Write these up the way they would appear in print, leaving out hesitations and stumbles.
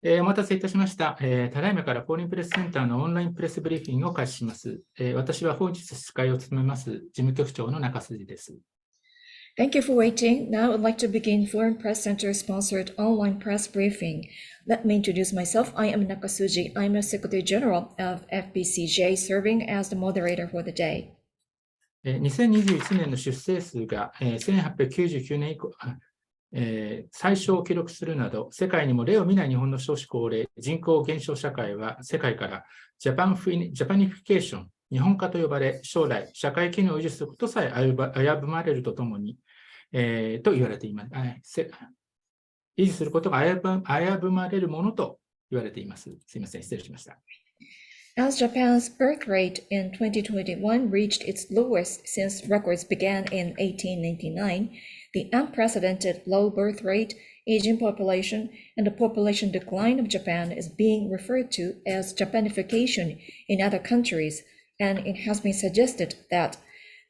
お待たせいたしました。ただいまからフォーリンプレスセンターのオンラインプレスブリーフィングを開始します。私は本日司会を務めます事務局長の中筋です。Thank you for waiting. Now I'd like to begin Foreign Press Center-sponsored online press briefing. Let me introduce myself. I am Nakasuji. I'm a Secretary General of FPCJ, serving as the moderator for the day. 2021年の出生数が1899年以降、最小を記録するなど、世界にも例を見ない日本の少子高齢、人口減少社会は世界からジャパニフィケーション、日本化と呼ばれ、将来、社会機能を維持することさえ危ぶまれるとともに、と言われています。維持することが危ぶまれるものと言われています。すみません、失礼しました。As Japan's birth rate in 2021 reached its lowest since records began in 1899, the unprecedented low birth rate, aging population, and the population decline of Japan is being referred to as Japanification in other countries, and it has been suggested that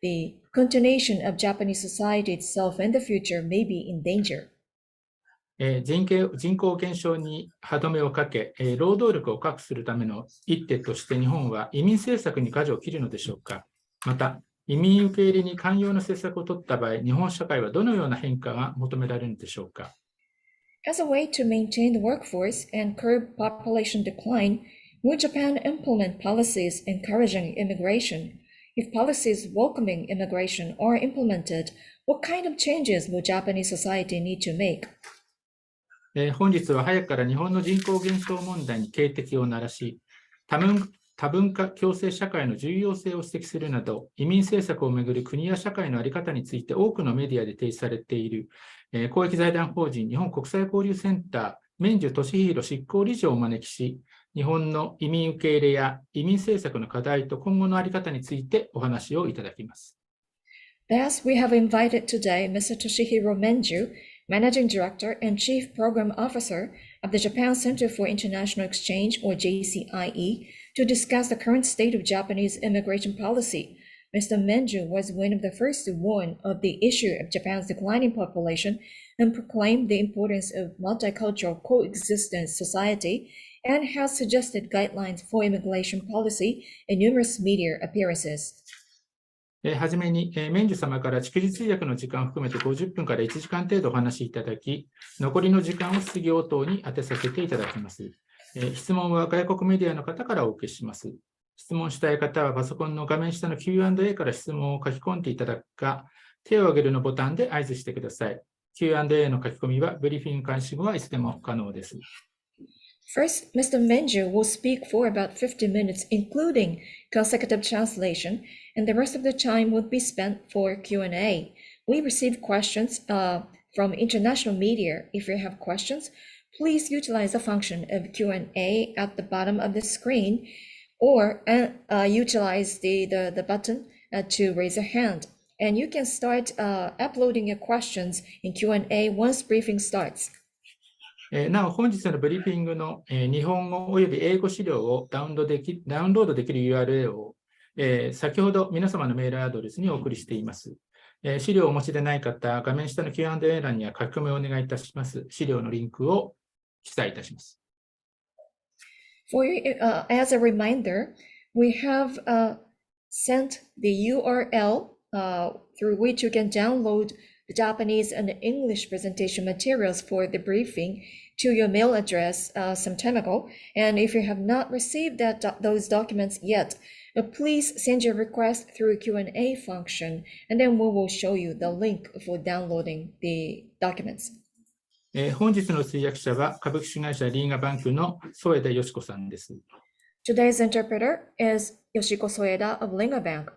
the continuation of Japanese society itself in the future may be in danger. 人口減少に歯止めをかけ、労働力を確保するための一手として日本は移民政策に舵を切るのでしょうか。また、移民受け入れに寛容な政策を取った場合、日本社会はどのような変化が求められるのでしょうか。As a way to maintain the workforce and curb population decline, will Japan implement policies encouraging immigration? If policies welcoming immigration are implemented, what kind of changes will Japanese society need to make? 本日は早くから日本の人口減少問題に警笛を鳴らし、多文化共生社会の重要性を指摘するなど、移民政策をめぐる国や社会の在り方について多くのメディアで提示されている、公益財団法人日本国際交流センター、免寿俊弘執行理事をお招きし、日本の移民受け入れや移民政策の課題と今後の在り方についてお話をいただきます。Thus, we have invited today Mr. Toshihiro Menju, Managing Director and Chief Program Officer of the Japan Center for International Exchange, or JCIE, to discuss the current state of Japanese immigration policy. Mr. Menju was one of the first to warn of the issue of Japan's declining population and proclaimed the importance of multicultural coexistence society, and has suggested guidelines for immigration policy in numerous media appearances. はじめに、免寿様から蓄日通訳の時間を含めて50分から1時間程度お話しいただき、残りの時間を質疑応答に当てさせていただきます。質問は外国メディアの方からお受けします。質問したい方はパソコンの画面下の Q&A から質問を書き込んでいただくか、手を挙げるのボタンで合図してください。Q&A の書き込みはブリーフィング開始後はいつでも可能です。First, Mr. Menju will speak for about 50 minutes, including consecutive translation, and the rest of the time will be spent for Q&A. We receive questions from international media. If you have questions, please utilize the function of Q&A at the bottom of the screen, or utilize the button to raise a hand. And you can start uploading your questions in Q&A once briefing starts. なお、本日のブリーフィングの日本語および英語資料をダウンロードできる URL を先ほど皆様のメールアドレスにお送りしています。資料をお持ちでない方、画面下の Q&A 欄には書き込みをお願いいたします。資料のリンクを記載いたします。As a reminder, we have sent the URL through which you can download the Japanese and English presentation materials for the briefing to your mail address some time ago. And if you have not received those documents yet, please send your request through Q&A function, and then we will show you the link for downloading the documents. 本日の通訳者は株式会社リーガバンクの添田よし子さんです。Today's interpreter is Yoshiko Soeda of Linga Bank.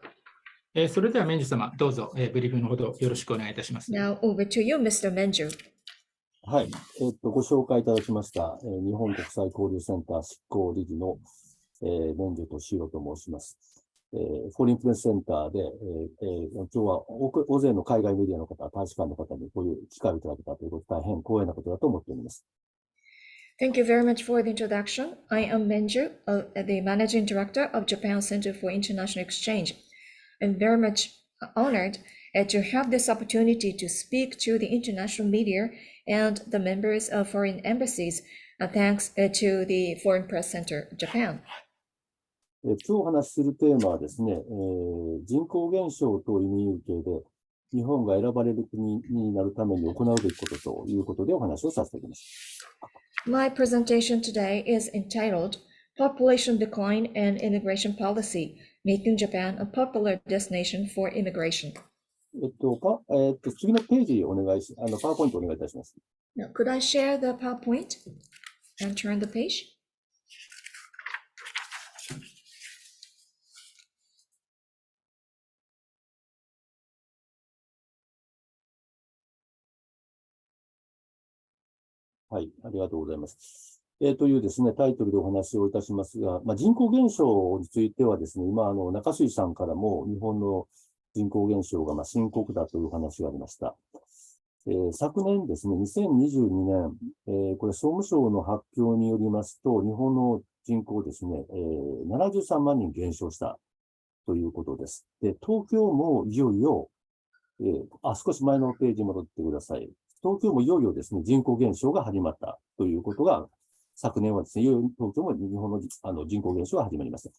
それでは、免寿様、どうぞ、ブリーフのほどよろしくお願いいたします。Now over to you, Mr. Menju. はい、ご紹介いただきました、日本国際交流センター執行理事の、免寿俊弘と申します。フォーリンプレスセンターで、今日は大勢の海外メディアの方、大使館の方にこういう機会をいただけたということで、大変光栄なことだと思っております。Thank you very much for the introduction. I am Menju, the Managing Director of Japan Center for International Exchange. I'm very much honored to have this opportunity to speak to the international media and the members of foreign embassies thanks to the Foreign Press Center Japan. 今日お話しするテーマはですね、人口減少と移民受け入れ、日本が選ばれる国になるために行うべきことということでお話をさせていただきます。My presentation today is entitled Population Decline and Immigration Policy, Making Japan a Popular Destination for Immigration. 次のページお願いし、パワーポイントお願いいたします。Now, could I share the PowerPoint and turn the page?はい、ありがとうございます。というですね、タイトルでお話をいたしますが、人口減少についてはですね、今、中水さんからも日本の人口減少が深刻だという話がありました。昨年ですね、2022年、これ総務省の発表によりますと、日本の人口ですね、73万人減少したということです。で、東京もいよいよ、少し前のページに戻ってください。東京もいよいよですね、人口減少が始まったということが、昨年はですね、いよいよ東京も日本の人口減少が始まりました。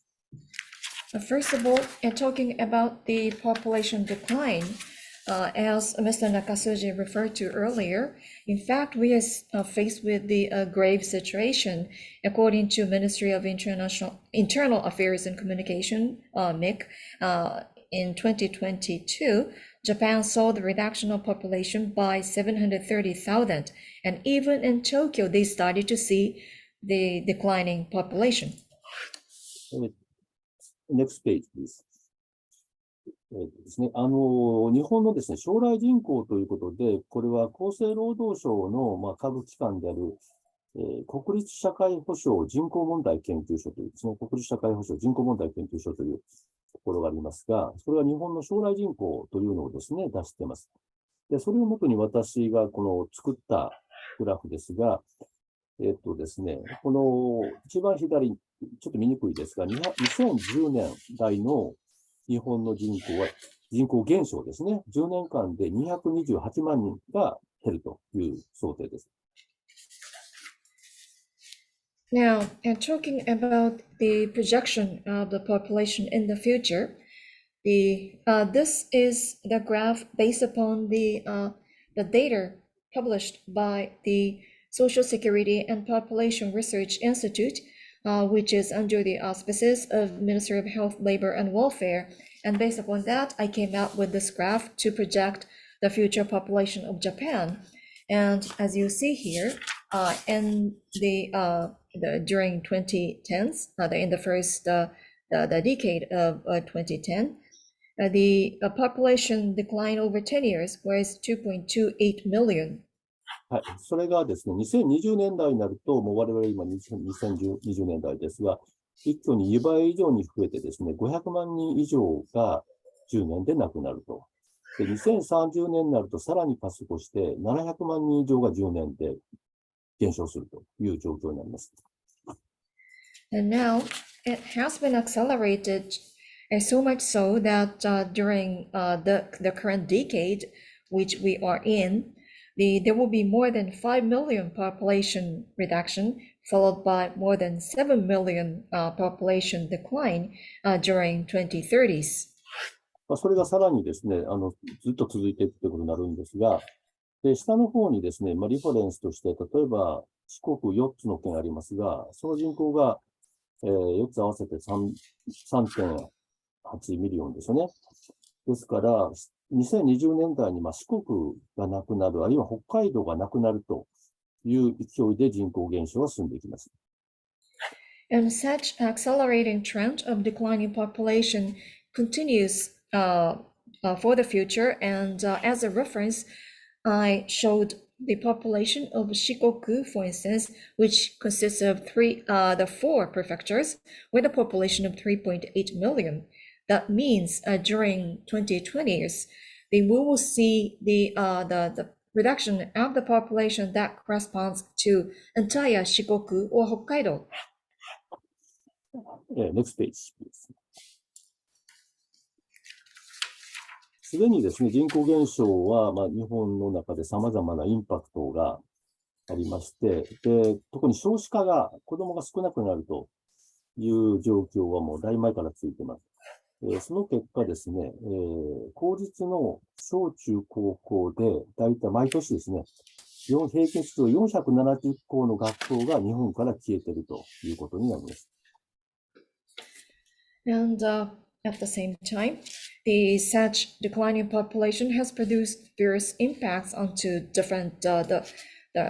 First of all, talking about the population decline, as Mr. Nakasuji referred to earlier, in fact, we are faced with the grave situation. According to Ministry of Internal Affairs and Communication, MIC, in 2022, Japan saw the reduction of population by 730,000, and even in Tokyo, they started to see the declining population. Next page, please. ですね、日本のですね、将来人口ということで、これは厚生労働省の下部機関である、国立社会保障人口問題研究所というですね、国立社会保障人口問題研究所というところがありますが、それは日本の将来人口というのをですね、出しています。で、それをもとに私が作ったグラフですが、ですね、この一番左、ちょっと見にくいですが、2010年代の日本の人口減少ですね。10年間で228万人が減るという想定です。Now, talking about the projection of the population in the future, this is the graph based upon the data published by the Social Security and Population Research Institute, which is under the auspices of Ministry of Health, Labor and Welfare. And based upon that, I came out with this graph to project the future population of Japan. And as you see here, in during 2010s, in the first the decade of 2010, the population decline over 10 years was 2.28 million. はい。それがですね、2020年代になると、もう我々今2020年代ですが、一挙に2倍以上に増えてですね、500万人以上が10年で亡くなると。で、2030年になるとさらに加速して、700万人以上が10年で減少するという状況になります。And now it has been accelerated so much so that during the current decade, which we are in, there will be more than 5 million population reduction, followed by more than 7 million population decline during 2030s. それがさらにですね、ずっと続いていくということになるんですが、で、下の方にですね、リファレンスとして、例えば四国4つの県ありますが、その人口が、4つ合わせて 3.8 ミリオンですよね。ですから、2020年代に四国がなくなる、あるいは北海道がなくなるという勢いで人口減少は進んでいきます。And such accelerating trend of declining population continues for the future. And as a reference, I showed the population of Shikoku, for instance, which consists of the 4 prefectures with a population of 3.8 million. That means during 2020s, we will see the reduction of the population that corresponds to entire Shikoku or Hokkaido. Next page, please. すでにですね、人口減少は、日本の中で様々なインパクトがありまして、で、特に少子化が、子供が少なくなるという状況はもうだいぶ前からついてます。その結果ですね、公立の小中高校で、だいたい毎年ですね、平均すると470校の学校が日本から消えているということになります。And at the same time, the such declining population has produced various impacts onto different the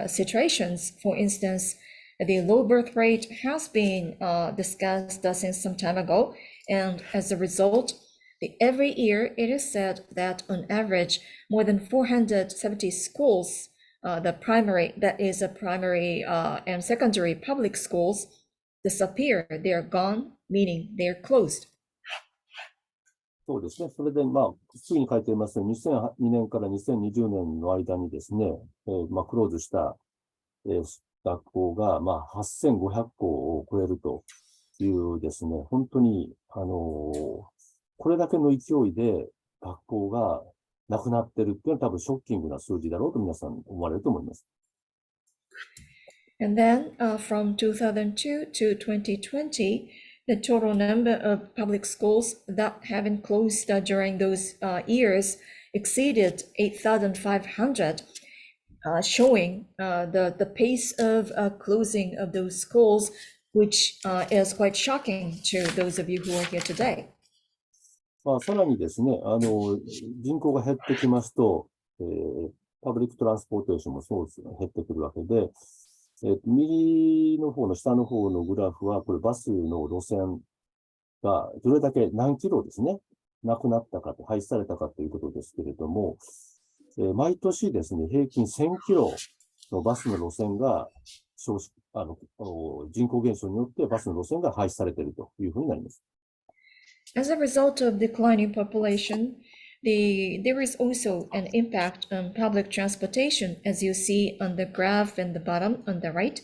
situations. For instance, the low birth rate has been discussed since some time ago, and as a result, every year it is said that on average, more than 470 schools, primary and secondary public schools, disappear. They are gone, meaning they are closed. そうですね。それで、次に書いていますように、2002年から2020年の間にですね、クローズした、学校が、8500校を超えるというですね、本当に、これだけの勢いで学校がなくなってるっていうのは多分ショッキングな数字だろうと皆さん思われると思います。And then from 2002 to 2020, the total number of public schools that have been closed during those years exceeded 8,500, showing the pace of closing of those schools, which is quite shocking to those of you who are here today. さらにですね、人口が減ってきますと、パブリックトランスポーテーションもそうですね、減ってくるわけで、右の方の下の方のグラフは、これバスの路線がどれだけ何キロですね、なくなったか、廃止されたかということですけれども、毎年ですね、平均1000キロのバスの路線が人口減少によってバスの路線が廃止されているというふうになります。As a result of declining population, there is also an impact on public transportation, as you see on the graph in the bottom on the right.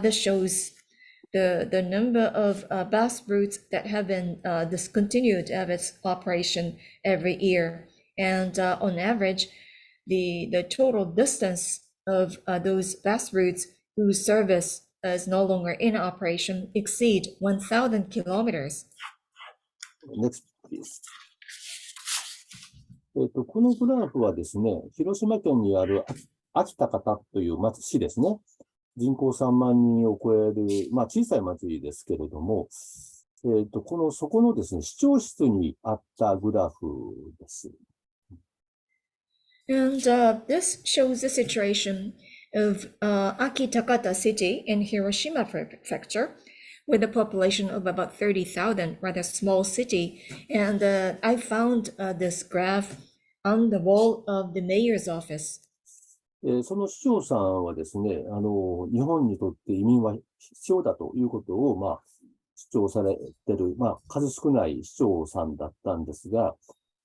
This shows the number of bus routes that have been discontinued of its operation every year. And on average, the total distance of those bus routes whose service is no longer in operation exceed 1,000 kilometers. Next, please. このグラフはですね、広島県にある安芸高田という市ですね。人口3万人を超える、小さい町ですけれども、そこのですね、市長室にあったグラフです。And this shows the situation of Akitakata city in Hiroshima prefecture, with a population of about 30,000, rather small city. And I found this graph on the wall of the mayor's office. その市長さんはですね、日本にとって移民は必要だということを、主張されている、数少ない市長さんだったんですが、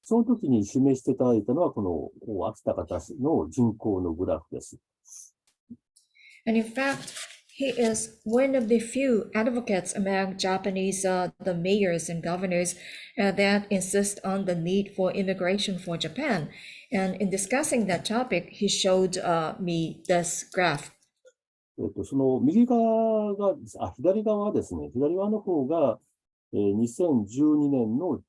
その時に示していただいたのは、この秋田方市の人口のグラフです。And in fact, he is one of the few advocates among Japanese the mayors and governors that insist on the need for immigration for Japan. And in discussing that topic, he showed me this graph. その右側が、左側ですね。左側の方が、2012年の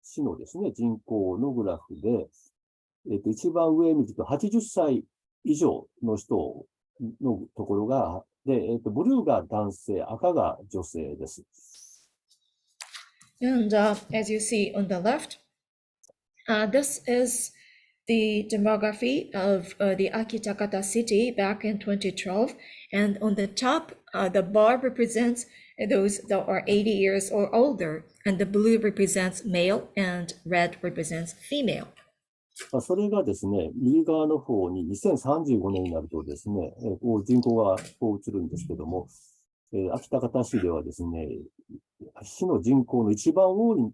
市のですね、人口のグラフで、一番上見ると80歳以上の人のところが、で、ブルーが男性、赤が女性です。And as you see on the left, this is the demography of the Akitakata city back in 2012. And on the top, the bar represents those that are 80 years or older, and the blue represents male and red represents female. それがですね、右側の方に2035年になるとですね、人口がこう移るんですけども、秋田方市ではですね、市の人口の一番多い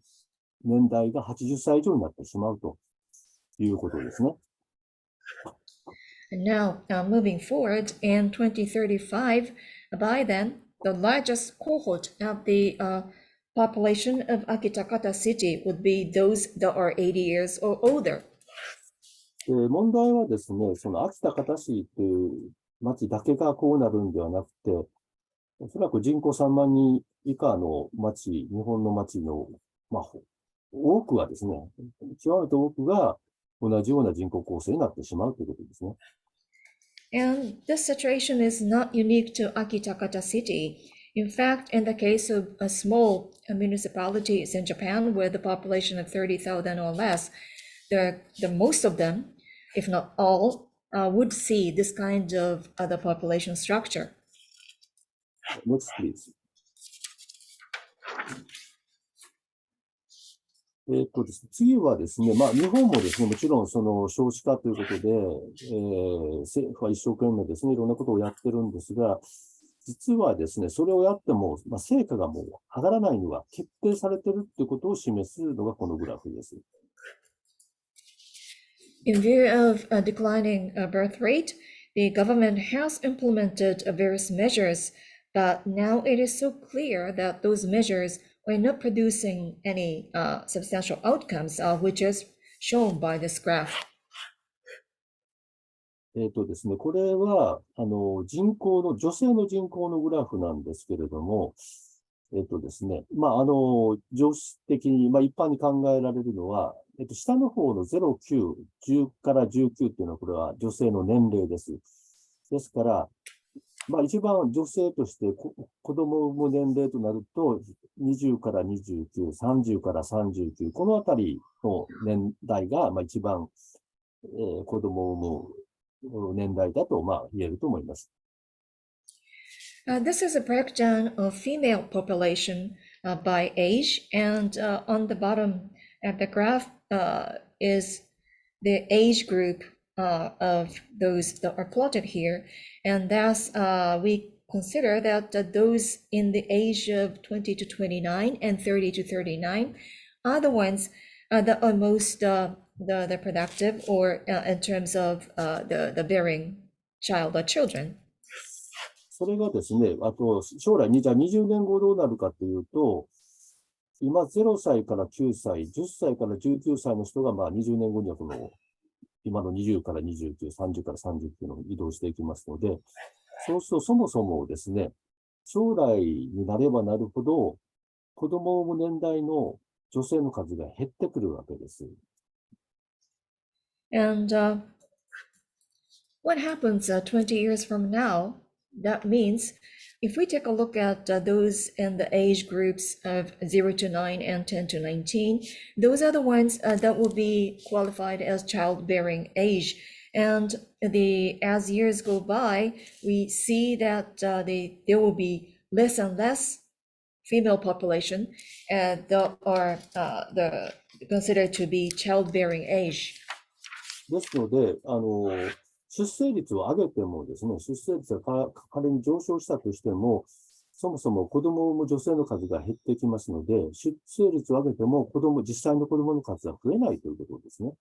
年代が80歳以上になってしまうということですね。And now, moving forward, in 2035, by then, the largest cohort of the population of Akitakata city would be those that are 80 years or older. 問題はですね、その秋田方市という町だけがこうなるんではなくて、おそらく人口3万人以下の町、日本の町の、多くはですね、極めて多くが同じような人口構成になってしまうということですね。And this situation is not unique to Akitakata City. In fact, in the case of small municipalities in Japan with a population of 30,000 or less, the most of them, if not all, would see this kind of the population structure. Next, please. ですね、次はですね、日本もですね、もちろんその少子化ということで、政府は一生懸命ですね、いろんなことをやってるんですが、実はですね、それをやっても、成果がもう上がらないのが決定されているということを示すのがこのグラフです。In view of a declining birth rate, the government has implemented various measures, but now it is so clear that those measures are not producing any substantial outcomes, which is shown by this graph. ですね、これは、女性の人口のグラフなんですけれども、ですね、常識的に、一般に考えられるのは、下の方の0、9、10から19っていうのは、これは女性の年齢です。ですから、一番女性として子供を産む年齢となると、20から29、30から39、このあたりの年代が一番、子供を産む年代だと言えると思います。This is a breakdown of female population by age, and on the bottom at the graph is the age group of those that are plotted here, and thus we consider that those in the age of 20 to 29 and 30 to 39 are the ones that are most the productive, or in terms of the bearing child or children. それがですね、あと将来にじゃあ20年後どうなるかというと、今0歳から9歳、10歳から19歳の人が20年後には今の20から29、30から39の移動していきますので、そうするとそもそもですね、将来になればなるほど、子供を産む年代の女性の数が減ってくるわけです。And what happens 20 years from now? That means if we take a look at those in the age groups of 0 to 9 and 10 to 19, those are the ones that will be qualified as childbearing age. And as years go by, we see that there will be less and less female population that are considered to be childbearing age. ですので、出生率を上げてもですね、出生率が仮に上昇したとしても、そもそも子供を産む女性の数が減ってきますので、出生率を上げても実際の子供の数は増えないということですね。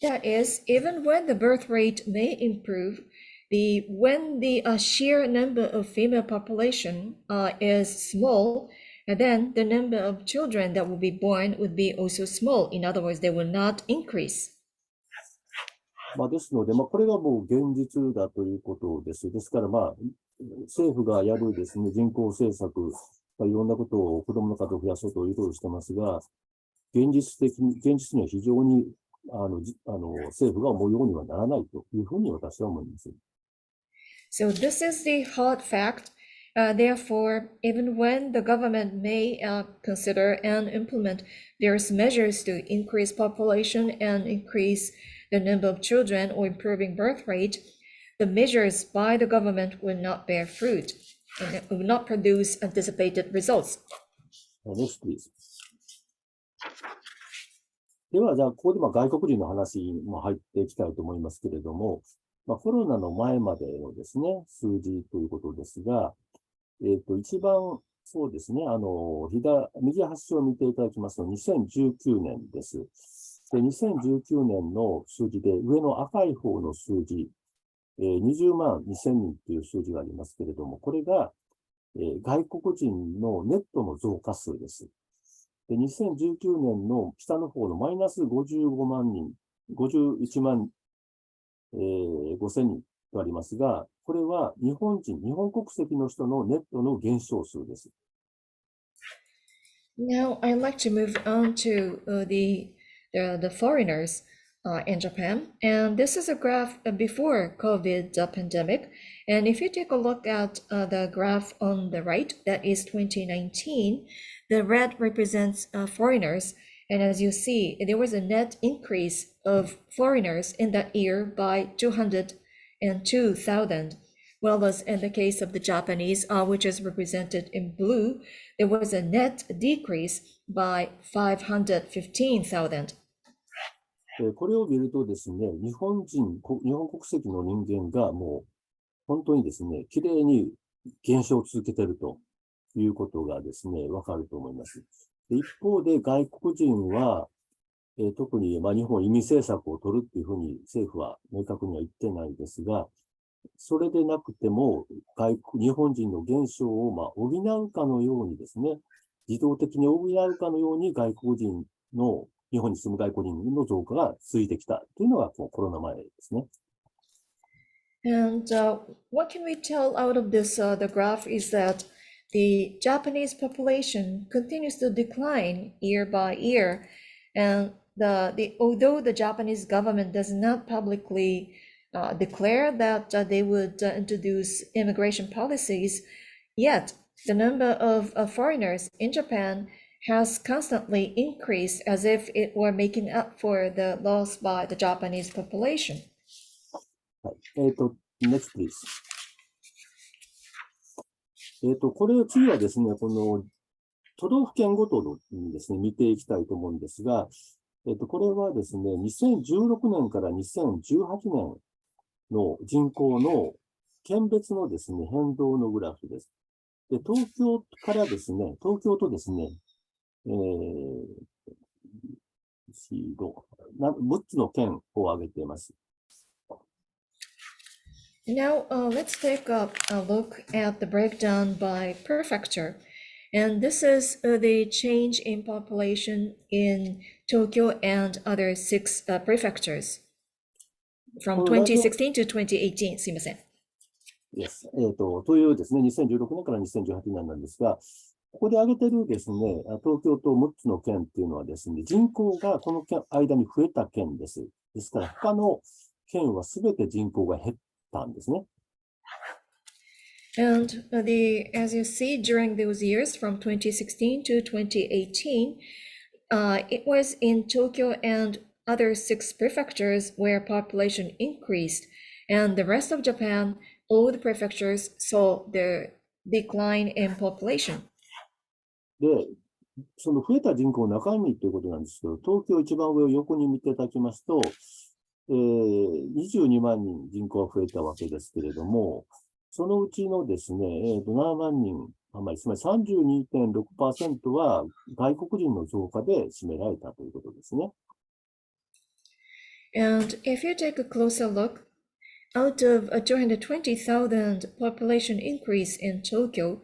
That is, even when the birth rate may improve, when the sheer number of female population is small, then the number of children that will be born would be also small. In other words, they will not increase. ですので、これがもう現実だということです。ですから、政府がやるですね、人口政策、いろんなことを子供の数を増やそうということをしてますが、現実には非常に政府が思うようにはならないというふうに私は思います。So this is the hard fact. Therefore, even when the government may consider and implement various measures to increase population and increase the number of children or improving birth rate, the measures by the government will not bear fruit and will not produce anticipated results. Next, please. では、じゃあ、ここで外国人の話も入っていきたいと思いますけれども、コロナの前までのですね、数字ということですが、一番、そうですね、右端を見ていただきますと、2019年です。で、2019年の数字で、上の赤い方の数字、20万2000人という数字がありますけれども、これが、外国人のネットの増加数です。で、2019年の下の方のマイナス55万人51万、5000人とありますが、これは日本国籍の人のネットの減少数です。Now, I'd like to move on to the foreigners in Japan. And this is a graph before COVID pandemic. And if you take a look at the graph on the right, that is 2019, the red represents foreigners. And as you see, there was a net increase of foreigners in that year by 202,000. Whereas in the case of the Japanese, which is represented in blue, there was a net decrease by 515,000. これを見るとですね、日本国籍の人間がもう本当にですね、きれいに減少を続けているということがですね、わかると思います。一方で外国人は、特に日本移民政策を取るっていうふうに政府は明確には言ってないですが、それでなくても日本人の減少を補うかのようにですね、自動的に補うかのように日本に住む外国人の増加が続いてきたというのがコロナ前ですね。And what can we tell out of this, the graph is that the Japanese population continues to decline year by year. And although the Japanese government does not publicly declare that they would introduce immigration policies, yet the number of foreigners in Japan has constantly increased as if it were making up for the loss by the Japanese population. Next, please. 次はですね、この都道府県ごとにですね、見ていきたいと思うんですが、これはですね、2016年から2018年の人口の県別のですね、変動のグラフです。で、東京とですね、6つの県を挙げています。Now, let's take a look at the breakdown by prefecture. And this is the change in population in Tokyo and other 6 prefectures from 2016 to 2018. すいません。Yes. というですね、2016年から2018年なんですが、ここで挙げてるですね、東京と6つの県っていうのはですね、人口がこの間に増えた県です。ですから、他の県はすべて人口が減ったんですね。And as you see, during those years from 2016 to 2018, it was in Tokyo and other 6 prefectures where population increased, and the rest of Japan, all the prefectures saw their decline in population. で、その増えた人口の中身ということなんですけど、東京一番上を横に見ていただきますと、22万人人口が増えたわけですけれども、そのうちのですね、7万人余り、つまり 32.6% は外国人の増加で占められたということですね。And if you take a closer look, out of a 220,000 population increase in Tokyo,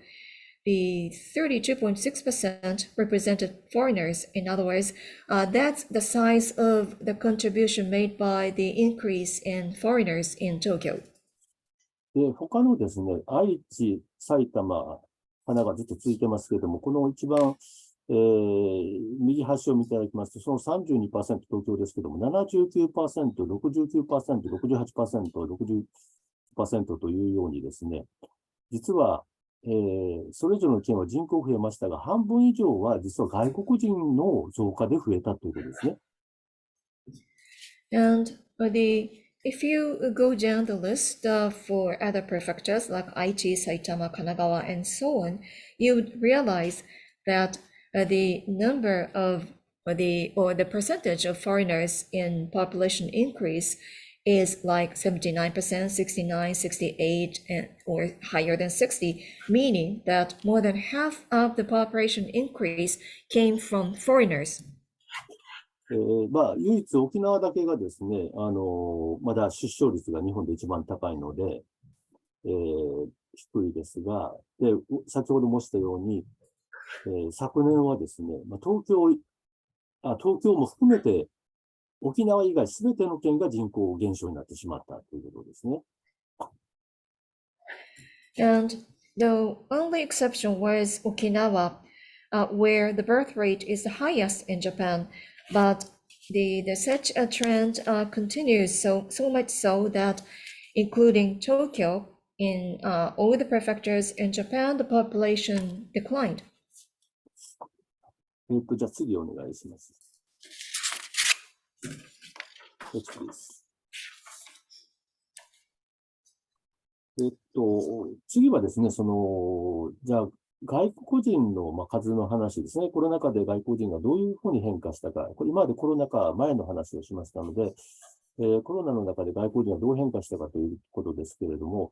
the 32.6% represented foreigners. In other words, that's the size of the contribution made by the increase in foreigners in Tokyo. で、他のですね、愛知、埼玉、神奈川ずっと続いてますけれども、この一番、右端を見ていただきますと、その 32% 東京ですけども、79%、69%、68%、60% というようにですね、実は、それぞれの県は人口増えましたが、半分以上は実は外国人の増加で増えたということですね。And if you go down the list for other prefectures like Aichi, Saitama, Kanagawa, and so on, you would realize that the number of the percentage of foreigners in population increase is like 79%, 69, 68, or higher than 60, meaning that more than half of the population increase came from foreigners. 唯一沖縄だけがですね、まだ出生率が日本で一番高いので、低いですが、で、先ほど申したように、昨年はですね、東京も含めて沖縄以外すべての県が人口減少になってしまったということですね。And the only exception was Okinawa, where the birth rate is the highest in Japan. But such a trend continues so much so that, including Tokyo, in all the prefectures in Japan, the population declined. じゃあ次お願いします。Next, please. 次はですね、じゃあ、外国人の数の話ですね。コロナ禍で外国人がどういうふうに変化したか。これ今までコロナ禍前の話をしましたので、コロナの中で外国人がどう変化したかということですけれども、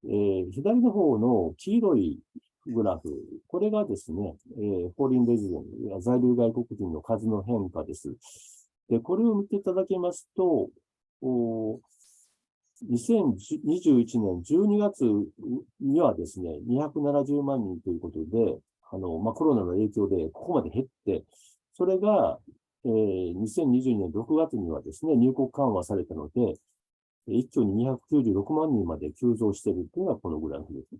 左の方の黄色いグラフ、これがですね、フォーリンレジデント、在留外国人の数の変化です。で、これを見ていただきますと、2021年12月にはですね、270万人ということで、コロナの影響でここまで減って、それが、2022年6月にはですね、入国緩和されたので、一挙に296万人まで急増しているというのがこのグラフです。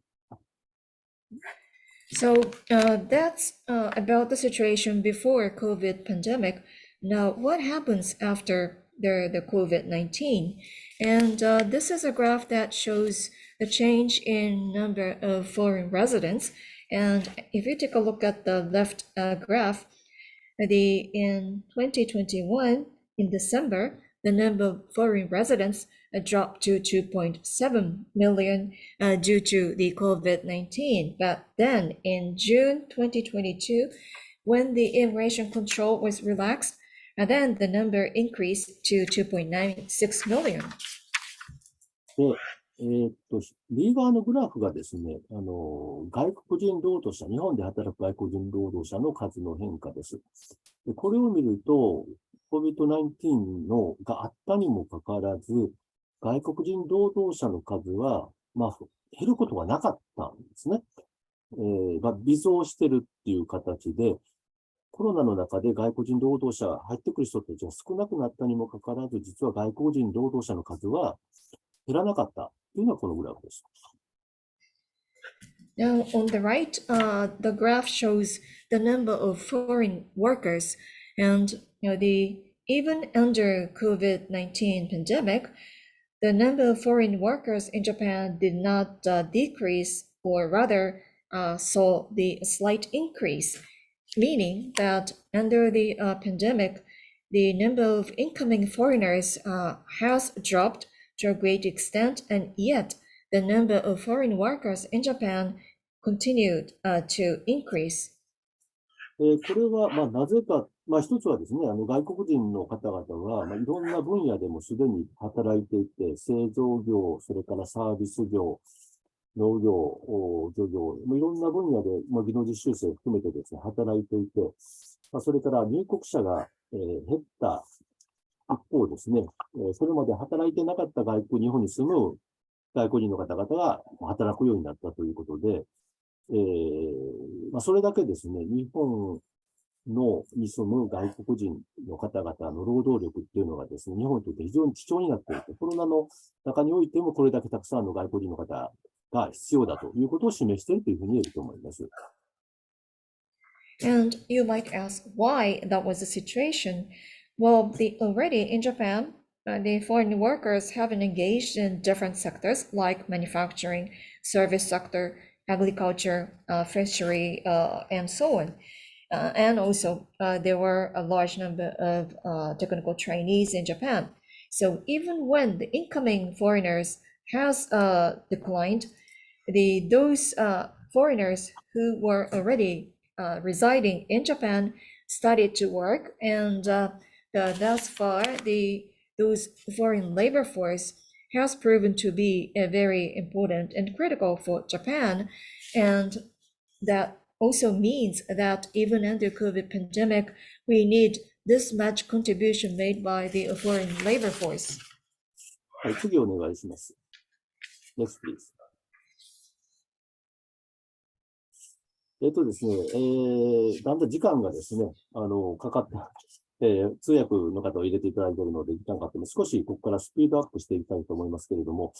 So that's about the situation before COVID pandemic. Now, what happens after the COVID-19? And this is a graph that shows the change in number of foreign residents. And if you take a look at the left graph, in 2021, in December, the number of foreign residents dropped to 2.7 million due to the COVID-19. But then in June 2022, when the immigration control was relaxed, then the number increased to 2.96 million. で、右側のグラフがですね、外国人労働者、日本で働く外国人労働者の数の変化です。でこれを見ると、COVID-19 があったにもかかわらず、外国人労働者の数は、減ることがなかったんですね。微増してるっていう形で、コロナの中で外国人労働者、入ってくる人たちが少なくなったにもかかわらず、実は外国人労働者の数は減らなかったというのがこのグラフです。Now, on the right, the graph shows the number of foreign workers, and even under COVID-19 pandemic, the number of foreign workers in Japan did not decrease, or rather saw the slight increase, meaning that under the pandemic, the number of incoming foreigners has dropped to a great extent, and yet the number of foreign workers in Japan continued to increase. これはなぜか、一つはですね、外国人の方々は、いろんな分野でもすでに働いていて、製造業、それからサービス業、農業、漁業、いろんな分野で、技能実習生を含めてですね、働いていて、それから入国者が、減った一方ですね、それまで働いてなかった日本に住む外国人の方々が働くようになったということで、それだけですね、日本に住む外国人の方々の労働力っていうのがですね、日本にとって非常に貴重になっていると。コロナの中においてもこれだけたくさんの外国人の方が必要だということを示しているというふうに言えると思います。And you might ask why that was the situation. Well, already in Japan, the foreign workers have been engaged in different sectors like manufacturing, service sector, agriculture, fishery, and so on. And also, there were a large number of technical trainees in Japan. So even when the incoming foreigners has declined, those foreigners who were already residing in Japan started to work, and thus far, those foreign labor force has proven to be very important and critical for Japan, and that also means that even under COVID pandemic, we need this much contribution made by the foreign labor force. はい、次お願いします。Next, please. ですね、だんだん時間がですね、かかって通訳の方を入れていただいているので時間があっても、少しここからスピードアップしていきたいと思いますけれども、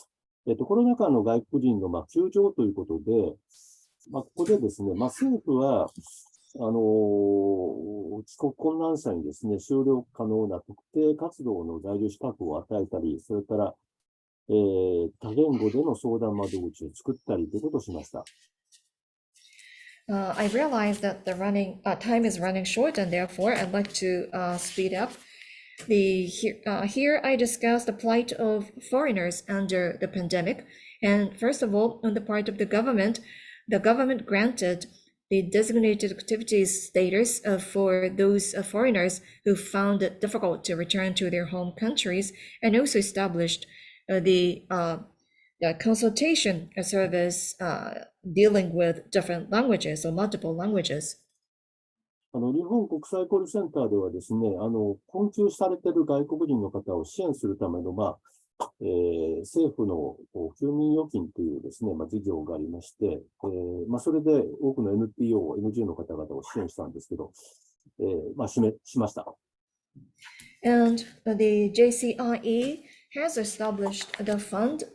コロナ禍の外国人の休場ということで、ここでですね、政府は、帰国困難者にですね、就労可能な特定活動の在留資格を与えたり、それから、多言語での相談窓口を作ったりということをしました。I realize that the time is running short, and therefore I'd like to speed up. Here I discuss the plight of foreigners under the pandemic. And first of all, on the part of the government granted the designated activities status for those foreigners who found it difficult to return to their home countries, and also established the consultation service dealing with different languages or multiple languages. 日本国際交流センターではですね、困窮されている外国人の方を支援するための、政府の休眠預金というですね、事業がありまして、それで多くの NGO の方々を支援したんですけど、しました。And the JCIE has established the fund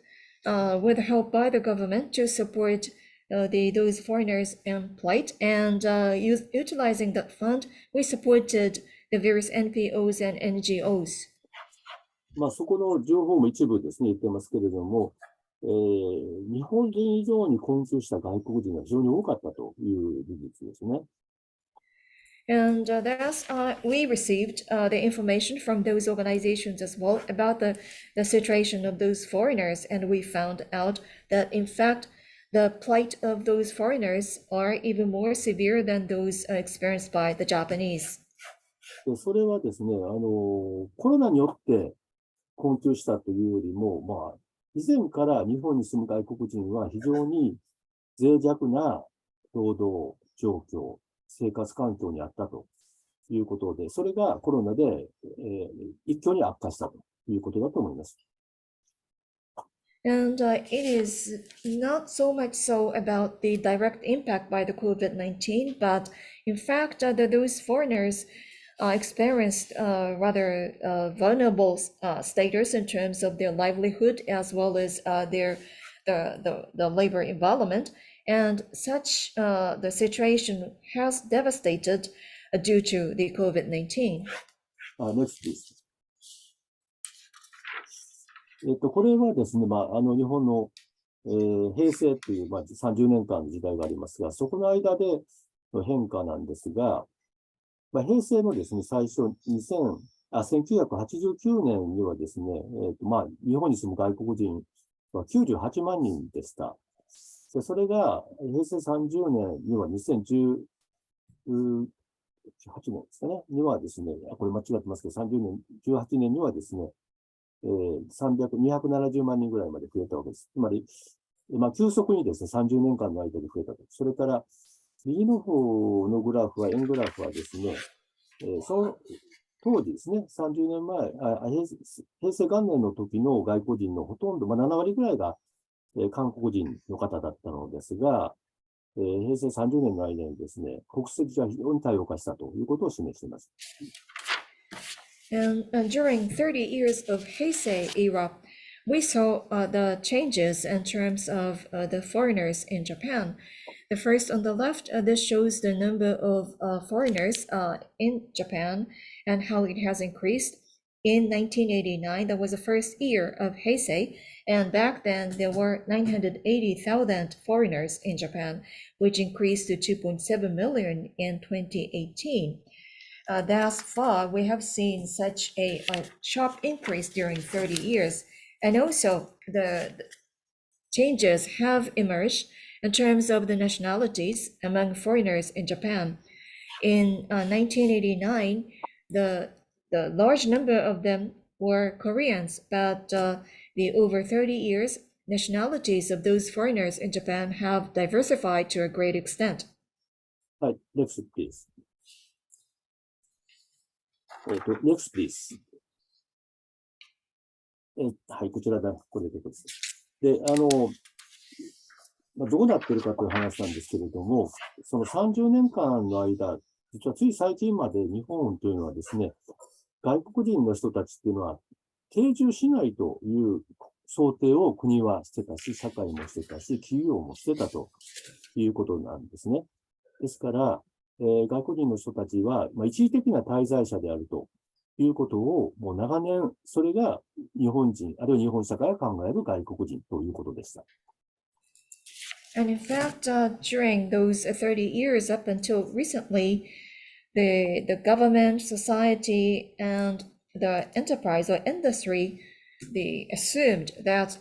with help by the government to support those foreigners in plight, and utilizing that fund, we supported the various NPOs and NGOs. そこの情報も一部ですね、言ってますけれども、日本人以上に困窮した外国人が非常に多かったという事実ですね。And we received the information from those organizations as well about the situation of those foreigners, and we found out that in fact the plight of those foreigners are even more severe than those experienced by the Japanese. それはですね、コロナによって困窮したというよりも、以前から日本に住む外国人は非常に脆弱な労働状況、生活環境にあったということで、それがコロナで、一挙に悪化したということだと思います。And it is not so much so about the direct impact by the COVID-19, but in fact, those foreigners experienced rather vulnerable status in terms of their livelihood as well as the labor environment, and such the situation has devastated due to the COVID-19. Next, please. これはですね、日本の、平成という、30年間の時代がありますが、そこの間での変化なんですが、平成のですね、最初、1989年にはですね、日本に住む外国人は98万人でした。でそれが、平成30年には2018年ですかね、にはですね、これ間違ってますけど、18年にはですね、270万人ぐらいまで増えたわけです。つまり、急速にですね、30年間の間で増えたと。それから、右の方のグラフは、円グラフはですね、その当時ですね、30年前、平成元年の時の外国人のほとんど、7割ぐらいが、韓国人の方だったのですが、平成30年の間にですね、国籍が非常に多様化したということを示しています。And during 30 years of Heisei era, we saw the changes in terms of the foreigners in Japan. The first on the left, this shows the number of foreigners in Japan and how it has increased. In 1989, that was the first year of Heisei, and back then there were 980,000 foreigners in Japan, which increased to 2.7 million in 2018. Thus far, we have seen such a sharp increase during 30 years. And also, the changes have emerged in terms of the nationalities among foreigners in Japan. In 1989, the large number of them were Koreans, but the over 30 years, nationalities of those foreigners in Japan have diversified to a great extent. Right, next, please. Next, please. はい、こちらだ。これでです。で、どうなってるかという話なんですけれども、その30年間の間実はつい最近まで日本というのはですね、外国人の人たちっていうのは定住しないという想定を国はしてたし、社会もしてたし、企業もしてたということなんですね。ですから、外国人の人たちは、一時的な滞在者であるということを、もう長年、それが日本人、あるいは日本社会が考える外国人ということでした。And in fact, during those 30 years up until recently, the government, society, and the enterprise or industry, they assumed that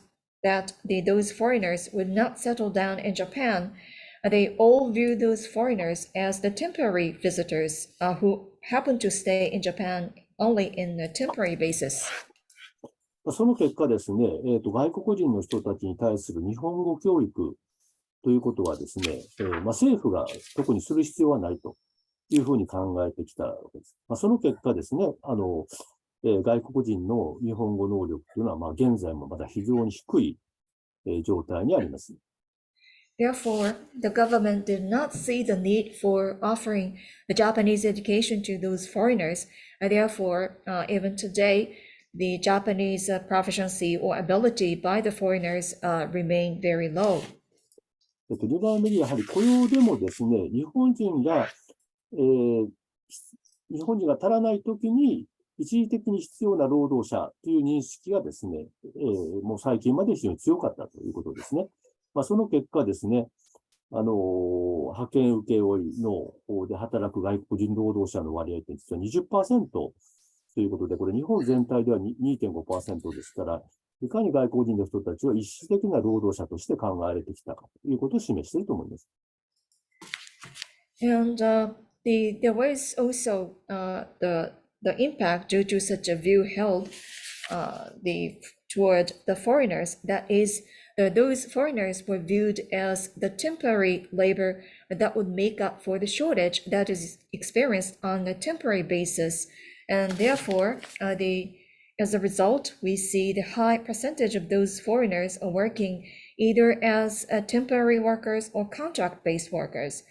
those foreigners would not settle down in Japan. They all view those foreigners as the temporary visitors who happen to stay in Japan only in a temporary basis. その結果ですね、外国人の人たちに対する日本語教育ということはですね、政府が特にする必要はないというふうに考えてきたわけです。その結果ですね、外国人の日本語能力というのは、現在もまだ非常に低い、状態にあります。Therefore, the government did not see the need for offering the Japanese education to those foreigners. Therefore, even today, the Japanese proficiency or ability by the foreigners remain very low. 2番目にやはり雇用でもですね、日本人が足らないときに一時的に必要な労働者という認識がですね、もう最近まで非常に強かったということですね。その結果ですね、派遣請負の方で働く外国人労働者の割合って実は 20% ということで、これ日本全体では 2.5% ですから、いかに外国人の人たちを一時的な労働者として考えられてきたかということを示していると思います。And there was also the impact due to such a view held toward the foreigners. That is, those foreigners were viewed as the temporary labor that would make up for the shortage that is experienced on a temporary basis. And therefore, as a result, we see the high percentage of those foreigners are working either as temporary workers or contract-based workers.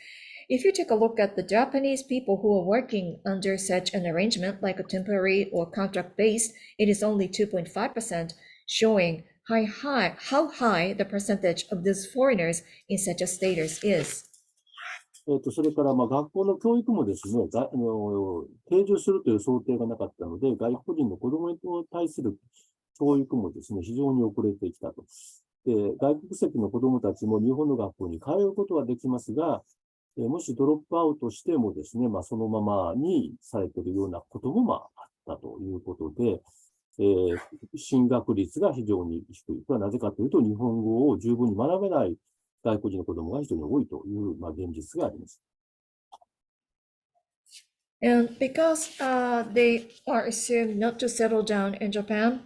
If you take a look at the Japanese people who are working under such an arrangement, like a temporary or contract-based, it is only 2.5%, showing how high the percentage of those foreigners in such a status is. それから学校の教育もですね、定住するという想定がなかったので、外国人の子どもに対する教育もですね、非常に遅れてきたと。外国籍の子どもたちも日本の学校に通うことはできますが、もしドロップアウトしてもですね、そのままにされているようなこともあったということで、進学率が非常に低い。これはなぜかというと、日本語を十分に学べない外国人の子どもが非常に多いという現実があります。And because they are assumed not to settle down in Japan,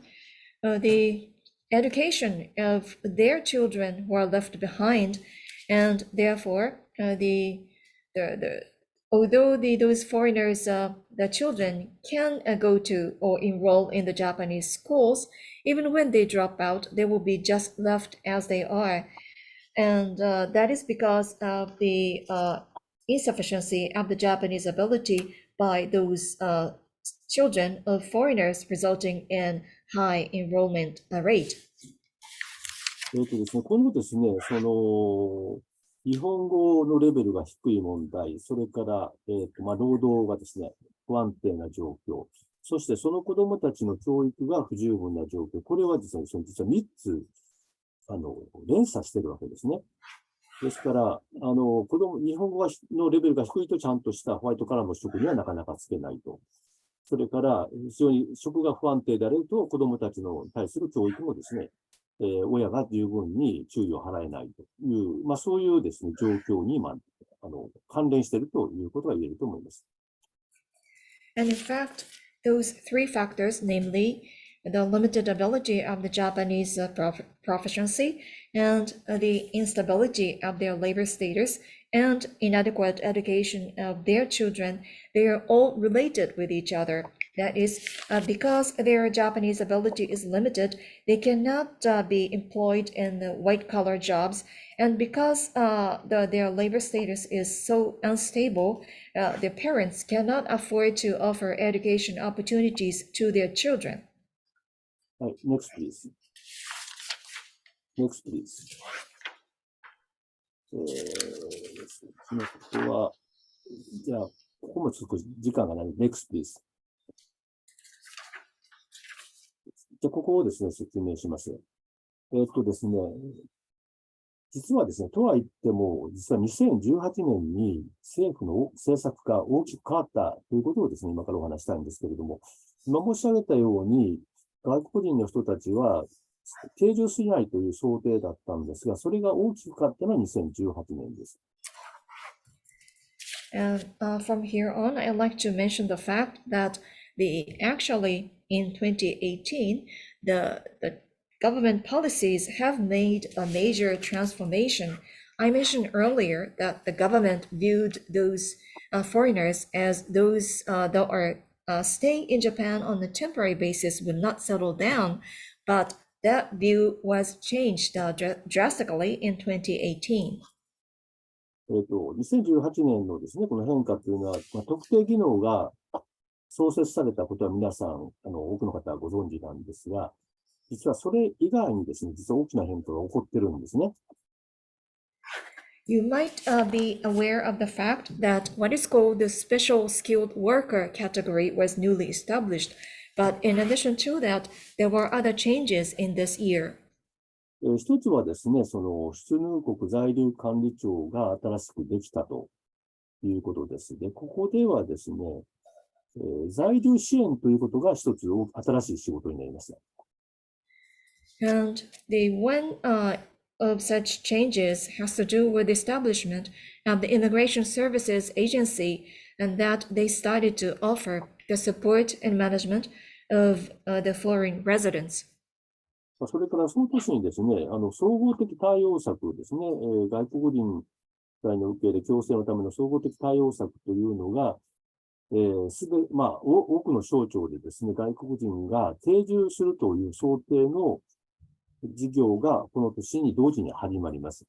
the education of their children who are left behind, and therefore although those foreigners, the children can go to or enroll in the Japanese schools, even when they drop out, they will be just left as they are. And that is because of the insufficiency of the Japanese ability by those children of foreigners, resulting in high enrollment rate. ですね、このですね、日本語のレベルが低い問題、それから、労働がですね、不安定な状況、そしてその子どもたちの教育が不十分な状況、これはですね、実は3つ、連鎖しているわけですね。ですから、日本語のレベルが低いとちゃんとしたホワイトカラーの職にはなかなかつけないと。それから、非常に職が不安定であると、子どもたちの対する教育もですね、親が十分に注意を払えないという、そういうですね、状況に、関連しているということが言えると思います。And in fact, those three factors, namely the limited ability of the Japanese proficiency and the instability of their labor status and inadequate education of their children, they are all related with each other. That is, because their Japanese ability is limited, they cannot be employed in the white-collar jobs, and because their labor status is so unstable, their parents cannot afford to offer education opportunities to their children. はい、next please. Next please. ですね、ここは、じゃあ、ここも少し時間がない。next please. じゃあ、ここをですね、説明します。ですね、実はですね、とは言っても、実は2018年に政府の政策が大きく変わったということをですね、今からお話したいんですけれども、今申し上げたように、外国人の人たちは定住しないという想定だったんですが、それが大きく変わったのは2018年です。And from here on, I'd like to mention the fact that actually in 2018, the government policies have made a major transformation. I mentioned earlier that the government viewed those foreigners as those that are staying in Japan on a temporary basis would not settle down, but that view was changed drastically in 2018. 2018年のですね、この変化というのは、特定技能が創設されたことは皆さん、多くの方はご存知なんですが、実はそれ以外にですね、実は大きな変化が起こってるんですね。You might be aware of the fact that what is called the special skilled worker category was newly established, but in addition to that, there were other changes in this year. 一つはですね、その出入国在留管理庁が新しくできたということです。で、ここではですね、在留支援ということが一つ新しい仕事になりました。And the one of such changes has to do with the establishment of the Immigration Services Agency, and that they started to offer the support and management of the foreign residents. それからその年にですね、総合的対応策ですね、外国人の受け入れ強制のための総合的対応策というのが、多くの省庁でですね、外国人が定住するという想定の事業がこの年に同時に始まります。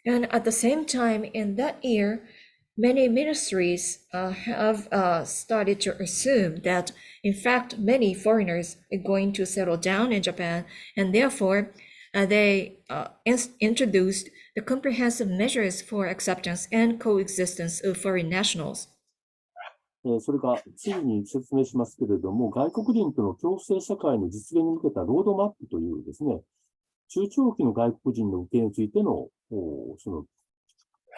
And at the same time, in that year, many ministries have started to assume that, in fact, many foreigners are going to settle down in Japan, and therefore they introduced the comprehensive measures for acceptance and coexistence of foreign nationals. それが次に説明しますけれども、外国人との共生社会の実現に向けたロードマップというですね、中長期の外国人の受け入れについての、ロ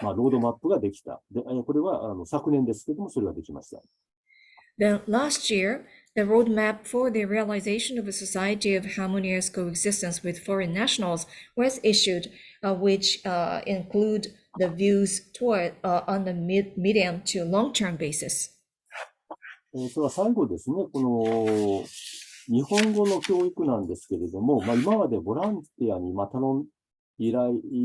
ードマップができた。で、これは昨年ですけども、それができました。Then last year, the roadmap for the realization of a society of harmonious coexistence with foreign nationals was issued, which include the views toward on the medium to long-term basis. それは最後ですね、この日本語の教育なんですけれども、今までボランティアに依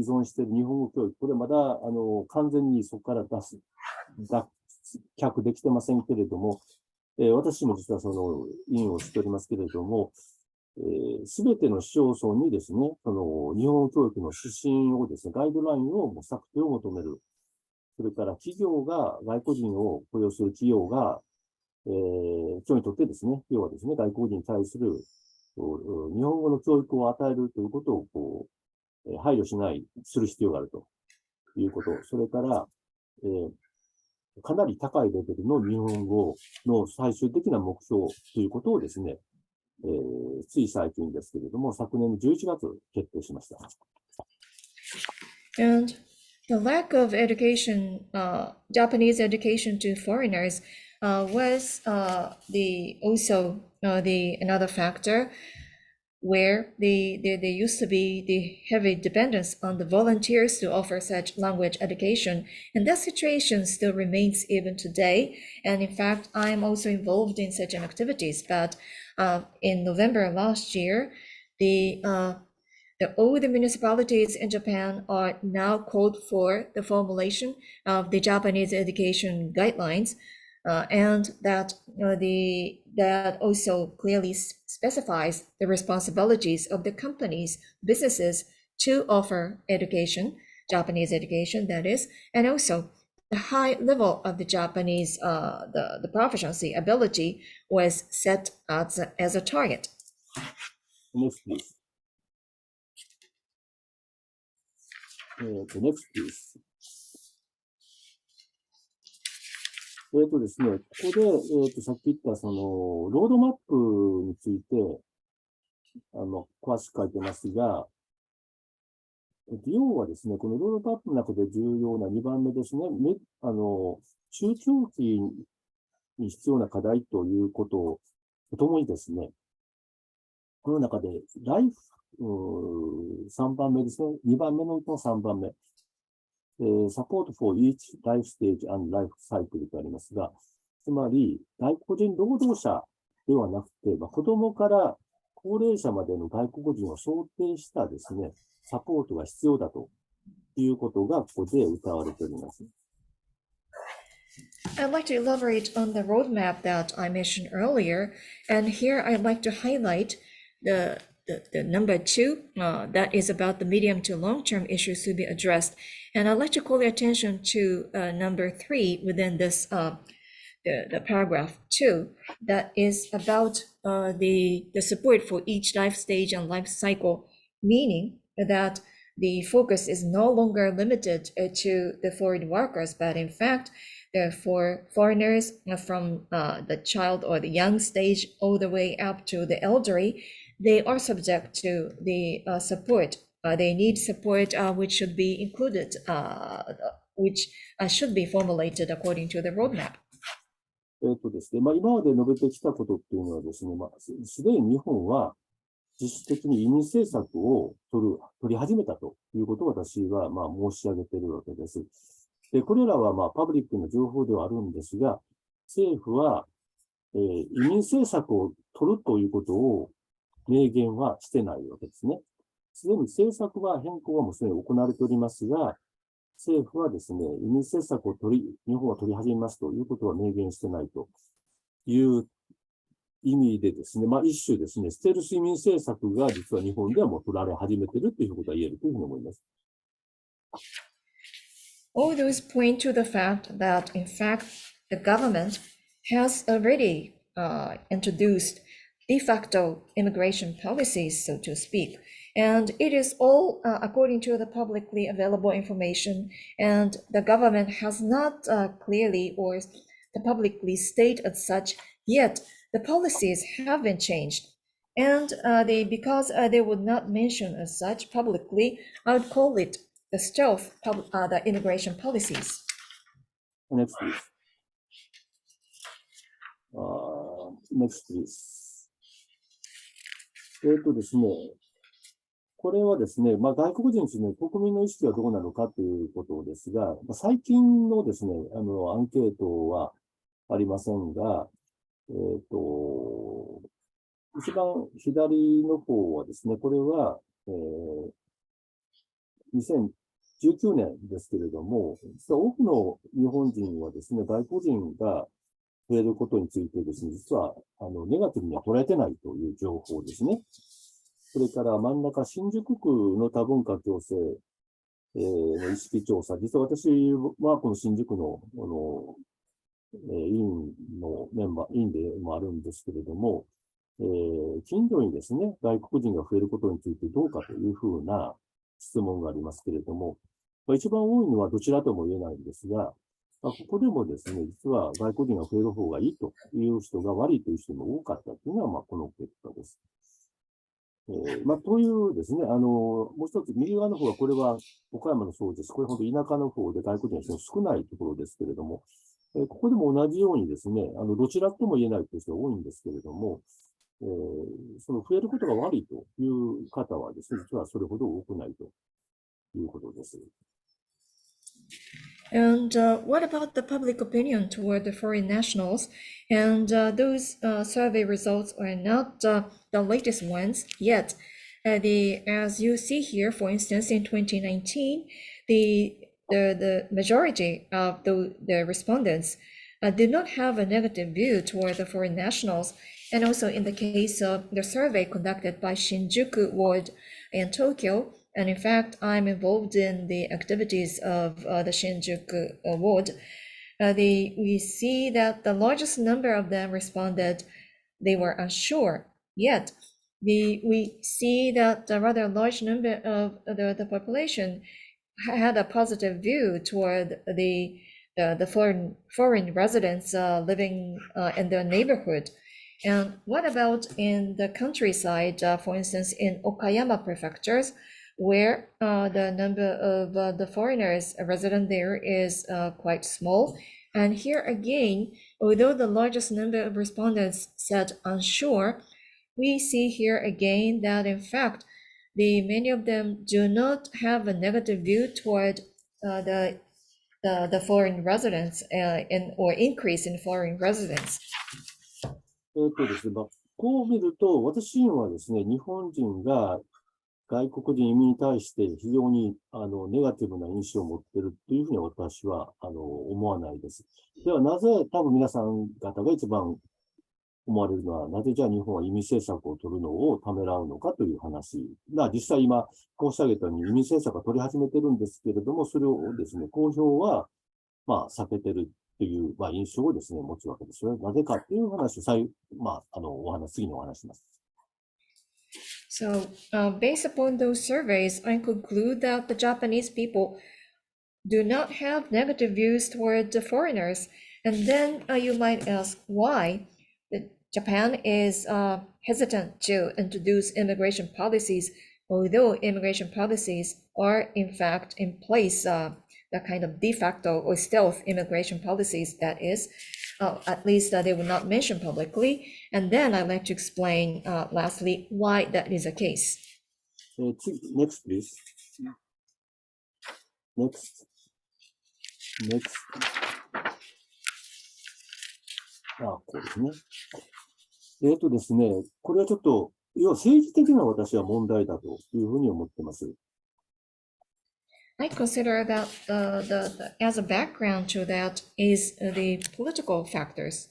存している日本語教育、これまだ完全にそこから脱却できてませんけれども、私も実はその委員をしておりますけれども、すべての市町村にですね、その日本語教育の指針をですね、ガイドラインを策定を求める。それから企業が、外国人を雇用する企業が、人にとってですね、要はですね、外国人に対する日本語の教育を与えるということを配慮する必要があるということ。それから、かなり高いレベルの日本語の最終的な目標ということをですね、つい最近ですけれども、昨年の11月決定しました。And the lack of education, Japanese education to foreigners, was another factor where there used to be the heavy dependence on the volunteers to offer such language education. And that situation still remains even today. And in fact, I am also involved in such activities. But in November last year, all the municipalities in Japan are now called for the formulation of the Japanese education guidelines, and that that also clearly specifies the responsibilities of the companies, businesses to offer education, Japanese education, that is, and also the high level of the Japanese, the proficiency ability was set as a target. Next, please. Next, please. ですね、ここで、さっき言ったそのロードマップについて詳しく書いてますが、要はですね、このロードマップの中で重要な2番目ですね、中長期に必要な課題ということとともにですね、この中でライフ、3番目ですね、2番目の3番目。support for each life stage and life cycle とありますが、つまり、外国人労働者ではなくて、子供から高齢者までの外国人を想定したですね、サポートが必要だということがここで謳われております。I'd like to elaborate on the roadmap that I mentioned earlier, and here I'd like to highlight the number 2, that is about the medium to long-term issues to be addressed. And I'd like to call your attention to number 3 within this, the paragraph 2, that is about the support for each life stage and life cycle, meaning that the focus is no longer limited to the foreign workers, but in fact, for foreigners from the child or the young stage all the way up to the elderly, they are subject to the support. They need support which should be included, which should be formulated according to the roadmap. ですね、今まで述べてきたことっていうのはですね、すでに日本は実質的に移民政策を取り始めたということを私は申し上げているわけです。で、これらはパブリックの情報ではあるんですが、政府は、移民政策を取るということを明言はしてないわけですね。すでに政策は変更はもうすでに行われておりますが、政府はですね、移民政策を日本は取り始めますということは明言してないという意味でですね、一種ですね、ステルス移民政策が実は日本ではもう取られ始めているということが言えるというふうに思います。All those point to the fact that, in fact, the government has already introduced de facto immigration policies, so to speak. And it is all according to the publicly available information, and the government has not clearly or publicly stated as such, yet the policies have been changed. And because they would not mention as such publicly, I would call it the stealth, the immigration policies. Next, please. Next, please. ですね、これはですね、外国人ですね、国民の意識はどうなのかということですが、最近のですね、アンケートはありませんが、一番左の方はですね、これは、2019年ですけれども、実は多くの日本人はですね、外国人が増えることについてですね、実はネガティブには捉えてないという情報ですね。それから真ん中、新宿区の多文化共生の意識調査。実は私はこの新宿の委員のメンバー、委員でもあるんですけれども、近所にですね、外国人が増えることについてどうかというふうな質問がありますけれども、一番多いのはどちらとも言えないんですが、ここでもですね、実は外国人が増える方がいいという人が悪いという人も多かったというのは、この結果です。というですね、もう一つ、右側の方は、これは岡山のそうです。これ本当田舎の方で外国人が少ないところですけれども、ここでも同じようにですね、どちらとも言えないという人が多いんですけれども、その増えることが悪いという方はですね、実はそれほど多くないということです。And what about the public opinion toward the foreign nationals? And those survey results are not the latest ones yet. As you see here, for instance, in 2019, the majority of the respondents did not have a negative view toward the foreign nationals. And also in the case of the survey conducted by Shinjuku Ward in Tokyo, and in fact, I'm involved in the activities of the Shinjuku Ward, we see that the largest number of them responded they were unsure. Yet, we see that a rather large number of the population had a positive view toward the foreign residents living in their neighborhood. And what about in the countryside, for instance, in Okayama prefectures, where the number of the foreigners resident there is quite small? And here again, although the largest number of respondents said unsure, we see here again that in fact, many of them do not have a negative view toward the foreign residents or increase in foreign residents. ですね、こう見ると、私自身はですね、日本人が外国人移民に対して非常にネガティブな印象を持っているというふうに私は思わないです。ではなぜ、多分皆さん方が一番思われるのは、なぜじゃあ日本は移民政策を取るのをためらうのかという話。実際今申し上げたように移民政策は取り始めてるんですけれども、それをですね、公表は避けてるという、印象をですね、持つわけです。それはなぜかという話を次にお話します。So, based upon those surveys, I conclude that the Japanese people do not have negative views toward the foreigners. And then you might ask why. Japan is hesitant to introduce immigration policies, although immigration policies are in fact in place, the kind of de facto or stealth immigration policies, that is, at least they will not mention publicly. And then I'd like to explain lastly why that is the case. Next, please. Next. こうですね。ですね、これはちょっと、要は政治的な私は問題だというふうに思っています。I consider that as a background to that is the political factors.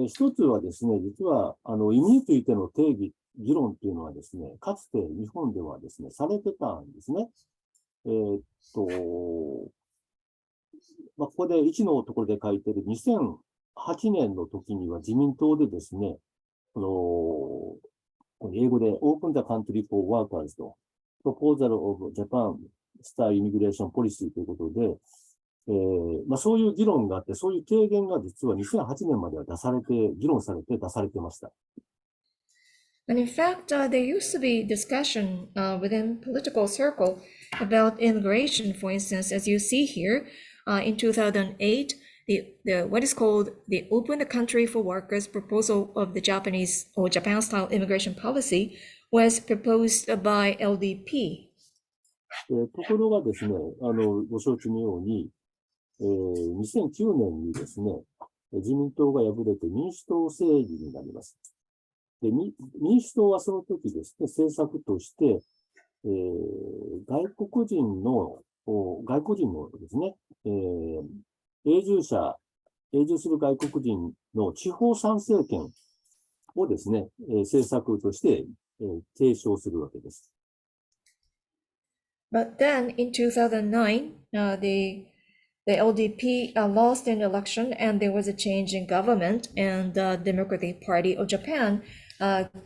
一つはですね、実は移民についての定義、議論というのはですね、かつて日本ではですね、されてたんですね。ここで1のところで書いている2008年の時には自民党でですね、英語で Open the Country for Workers と Proposal of Japan Style Immigration Policy ということで、そういう議論があって、そういう提言が実は2008年までは議論されて出されてました。And in fact, there used to be discussion within political circle about immigration, for instance, as you see here, in 2008, what is called the Open the Country for Workers proposal of the Japanese or Japan-style immigration policy was proposed by LDP. ところがですね、ご承知のように、2009年にですね、自民党が敗れて民主党政治になります。で、民主党はその時ですね、政策として、外国人のですね、永住する外国人の地方参政権をですね、政策として、提唱するわけです。But then in 2009, the LDP lost an election and there was a change in government and the Democratic Party of Japan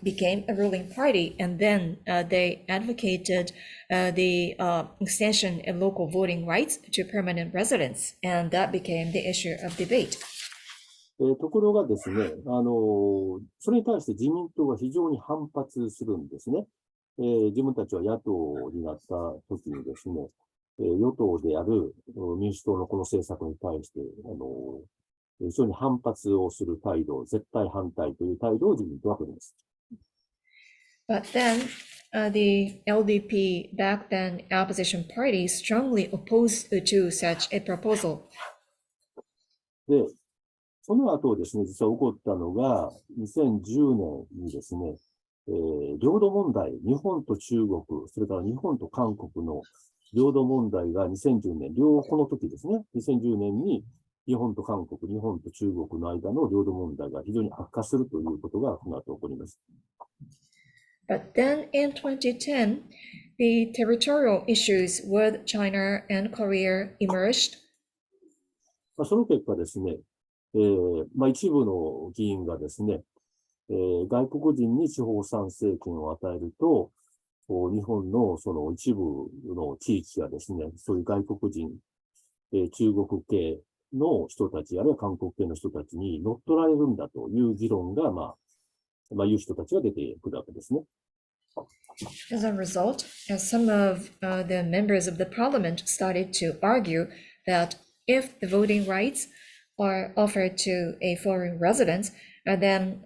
became a ruling party. And then they advocated the extension of local voting rights to permanent residents. And that became the issue of debate. ところがですね、それに対して自民党は非常に反発するんですね。自分たちは野党になった時にですね、与党である民主党のこの政策に対して、非常に反発をする態度、絶対反対という態度を自民党は取ります。But then the LDP, back then opposition party, strongly opposed to such a proposal. で、その後ですね、実は起こったのが、2010年にですね、領土問題、日本と中国、それから日本と韓国の領土問題が2010年、この時ですね、2010年に、日本と韓国、日本と中国の間の領土問題が非常に悪化するということがこの後起こります。But then in 2010, the territorial issues with China and Korea emerged. その結果ですね、一部の議員がですね、外国人に地方参政権を与えると、日本のその一部の地域がですね、そういう外国人、中国系の人たち、あるいは韓国系の人たちに乗っ取られるんだという議論が、いう人たちが出てくるわけですね。As a result, some of the members of the parliament started to argue that if the voting rights are offered to a foreign resident, then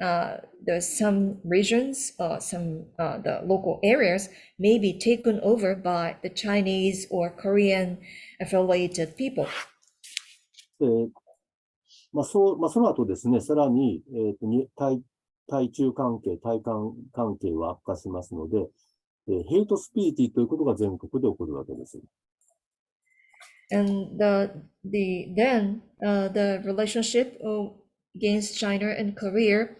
some regions, the local areas may be taken over by the Chinese or Korean affiliated people. その後ですね、さらに、対中関係、対韓関係は悪化しますので、ヘイトスピーチということが全国で起こるわけです。And then the relationship against China and Korea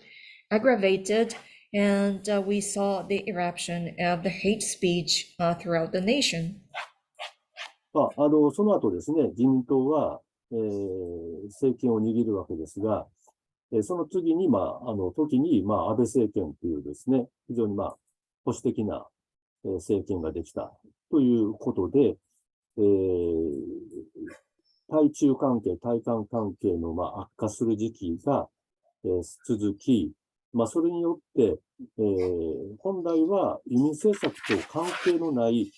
aggravated, and we saw the eruption of the hate speech throughout the nation. その後ですね、自民党は、政権を握るわけですが、その次に、時に、安倍政権というですね、非常に保守的な政権ができたということで、対中関係、対韓関係の悪化する時期が、続き、それによって、本来は移民政策と関係のない、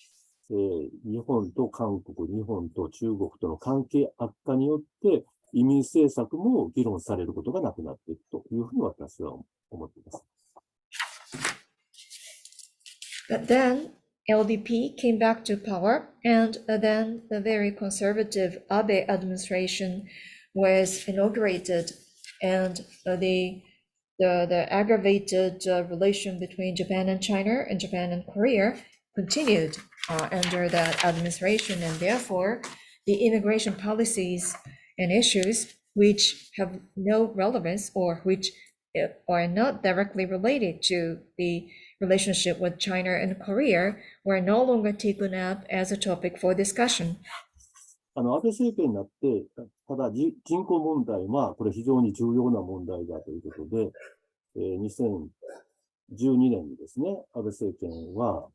日本と韓国、日本と中国との関係悪化によって、移民政策も議論されることがなくなっていくというふうに私は思っています。But then LDP came back to power, and then the very conservative Abe administration was inaugurated, and the aggravated relation between Japan and China and Japan and Korea continued under that administration, and therefore the immigration policies and issues which have no relevance or which are not directly related to the relationship with China and Korea were no longer taken up as a topic for discussion. 安倍政権になって、ただ人口問題はこれ非常に重要な問題だということで、2012年にですね、安倍政権は、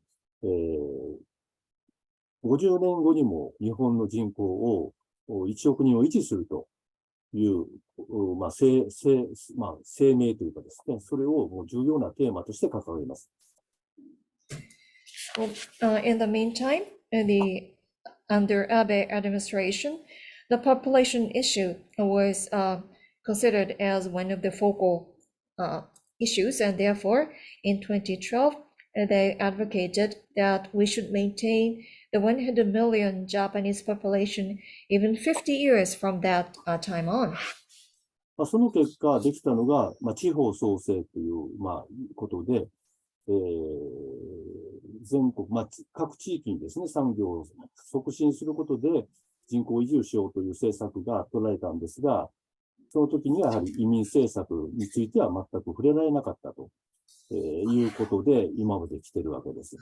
50年後にも日本の人口を1億人を維持するという、声明というかですね、それをもう重要なテーマとして掲げます。In the meantime, under Abe administration, the population issue was considered as one of the focal issues, and therefore, in 2012, they advocated that we should maintain the 100 million Japanese population even 50 years from that time on. その結果、できたのが、地方創生という、ことで、全国、各地域にですね、産業を促進することで人口移住しようという政策が取られたんですが、その時にはやはり移民政策については全く触れられなかったということで、今まで来ているわけです。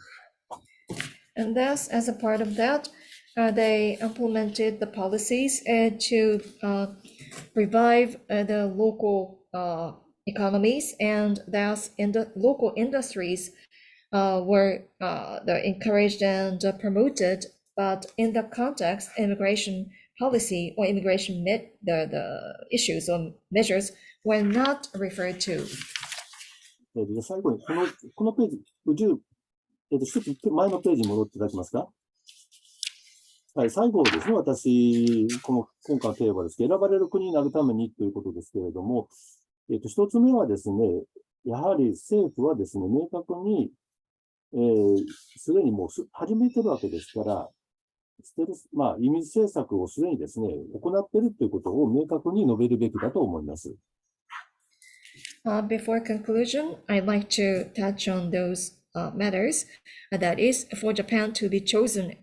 And thus, as a part of that, they implemented the policies to revive the local economies, and thus in the local industries were encouraged and promoted, but in the context, immigration policy or immigration the issues or measures were not referred to. 最後にこのページ、一つ前のページに戻っていただけますか。はい、最後ですね、私、今回のテーマですけど、選ばれる国になるためにということですけれども、一つ目はですね、やはり政府はですね、明確に、すでにもう始めてるわけですから、移民政策をすでにですね、行っているということを明確に述べるべきだと思います。Before conclusion, I'd like to touch on those matters. That is, for Japan to be chosen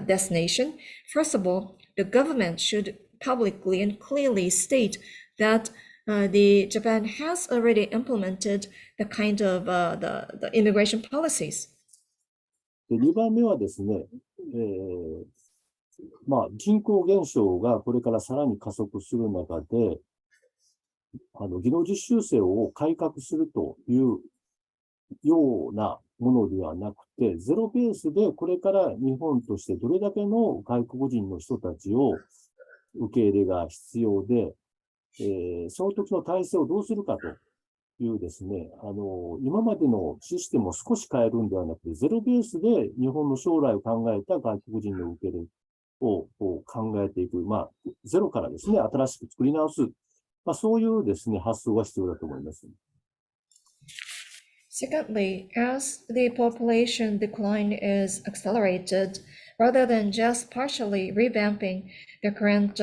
destination, first of all, the government should publicly and clearly state that the Japan has already implemented the kind of the immigration policies. で、2番目はですね、人口減少がこれからさらに加速する中で、技能実習制を改革するというようなものではなくて、ゼロベースでこれから日本としてどれだけの外国人の人たちを受け入れが必要で、その時の体制をどうするかというですね、今までのシステムを少し変えるんではなくて、ゼロベースで日本の将来を考えた外国人の受け入れを考えていく、ゼロからですね、新しく作り直す、そういうですね、発想が必要だと思います。Secondly, as the population decline is accelerated, rather than just partially revamping the current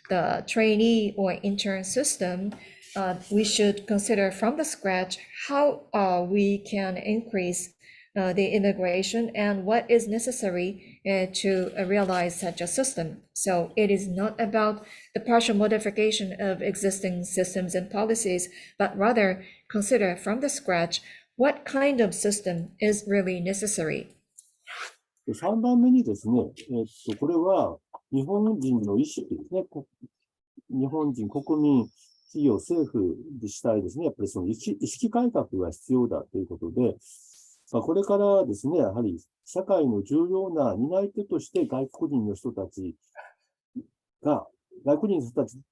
the trainee or intern system, we should consider from the scratch how we can increase the immigration and what is necessary to realize such a system. So it is not about the partial modification of existing systems and policies, but rather consider from the scratch what kind of system is really necessary. 3番目にですね、これは日本人の意識ですね。日本人、国民、企業、政府、自治体ですね。やっぱりその意識改革が必要だということで、これからですね、やはり社会の重要な担い手として外国人の人たちって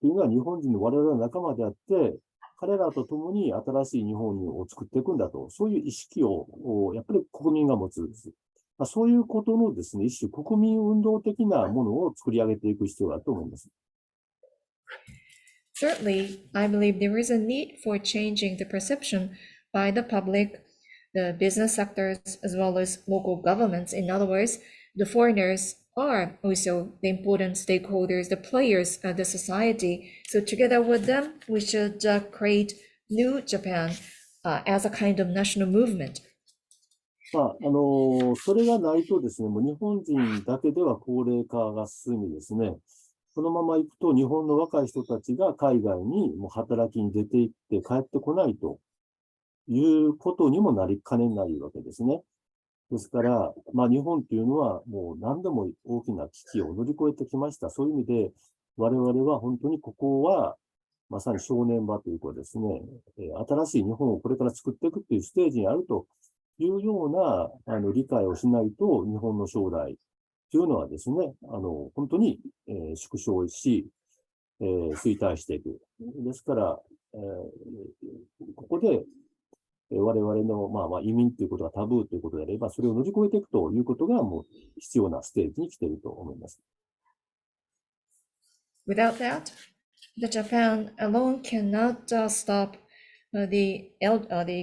いうのは日本人の我々の仲間であって、彼らと共に新しい日本を作っていくんだと、そういう意識をやっぱり国民が持つんです。そういうことのですね、一種国民運動的なものを作り上げていく必要だと思います。Thirdly, I believe there is a need for changing the perception by the public, the business sectors, as well as local governments. In other words, the foreigners are also the important stakeholders, the players of the society. So together with them, we should create new Japan as a kind of national movement. それがないとですね、もう日本人だけでは高齢化が進みですね、このまま行くと日本の若い人たちが海外にもう働きに出て行って帰ってこないということにもなりかねないわけですね。ですから、日本というのはもう何度も大きな危機を乗り越えてきました。そういう意味で、我々は本当にここは、まさに正念場というかですね、新しい日本をこれから作っていくっていうステージにあるというような理解をしないと、日本の将来というのはですね、本当に縮小し、衰退していく。ですから、ここで、我々の、移民ということがタブーということであれば、それを乗り越えていくということがもう必要なステージに来ていると思います。Without that, the Japan alone cannot stop the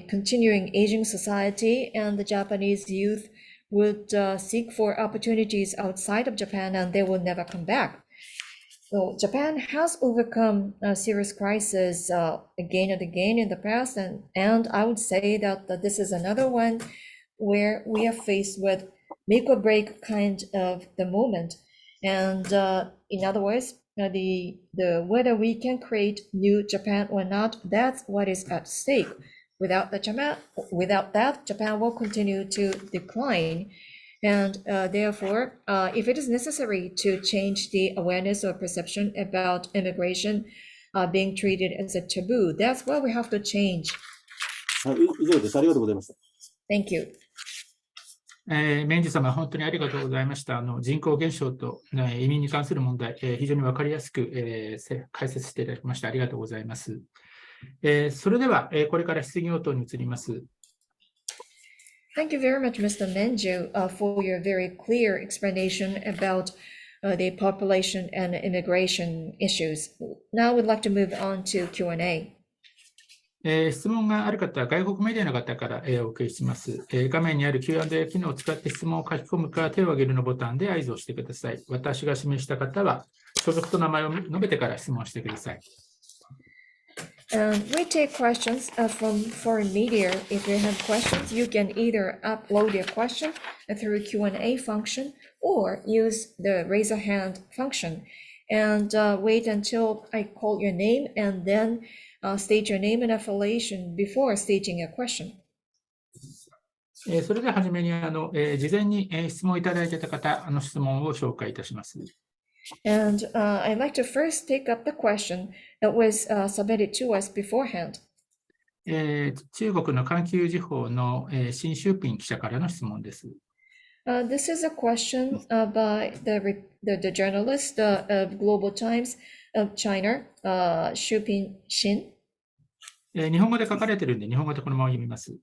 continuing aging society, and the Japanese youth would seek for opportunities outside of Japan, and they will never come back. So Japan has overcome a serious crisis again and again in the past, and I would say that this is another one where we are faced with make or break kind of the moment. And in other words, the whether we can create new Japan or not, that's what is at stake. Without that, Japan will continue to decline. And therefore, if it is necessary to change the awareness or perception about immigration being treated as a taboo, that's what we have to change. 以上です。ありがとうございました。Thank you. メンジ様、本当にありがとうございました。人口減少と移民に関する問題、非常に分かりやすく解説していただきましてありがとうございます。それでは、これから質疑応答に移ります。Thank you very much, Mr. Menju, for your very clear explanation about the population and immigration issues. Now we'd like to move on to Q&A. 質問がある方は外国メディアの方からお受けします。画面にある Q&A 機能を使って質問を書き込むか手を挙げるのボタンで合図をしてください。私が示した方は所属と名前を述べてから質問してください。We take questions from foreign media. If you have questions, you can either upload your question through Q&A function or use the raise a hand function. and wait until I call your name and then state your name and affiliation before stating a question. それでは初めに事前に質問いただいていた方、質問を紹介いたします。And I'd like to first take up the question that was submitted to us beforehand. 中国の環球時報の新州ピン記者からの質問です。This is a question by the journalist of Global Times of China, Xu Ping-xin. 日本語で書かれているので、日本語でこのまま読みます。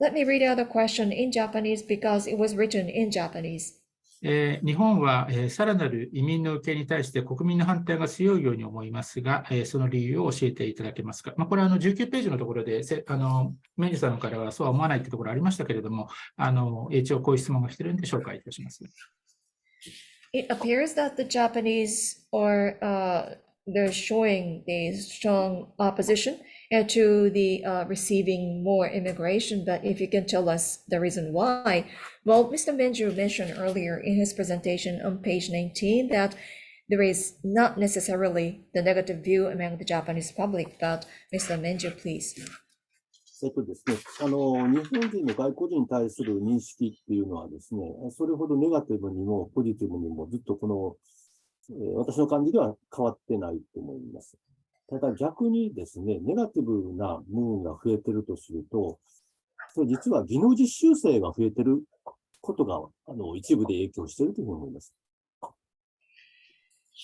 Let me read out the question in Japanese because it was written in Japanese. 日本はさらなる移民の受け入れに対して国民の反対が強いように思いますが、その理由を教えていただけますか。これは19ページのところで、メンジュさんからはそうは思わないというところありましたけれども、一応こういう質問が来ているので紹介いたします。It appears that the Japanese are they're showing the strong opposition to the receiving more immigration, but if you can tell us the reason why. Well, Mr. Menju mentioned earlier in his presentation on page 19 that there is not necessarily the negative view among the Japanese public, but Mr. Menju, please. ですね、日本人の外国人に対する認識っていうのはですね、それほどネガティブにもポジティブにもずっと私の感じでは変わってないと思います。ただ逆にですね、ネガティブな部分が増えてるとすると、それ実は技能実習生が増えてることが一部で影響しているというふうに思います。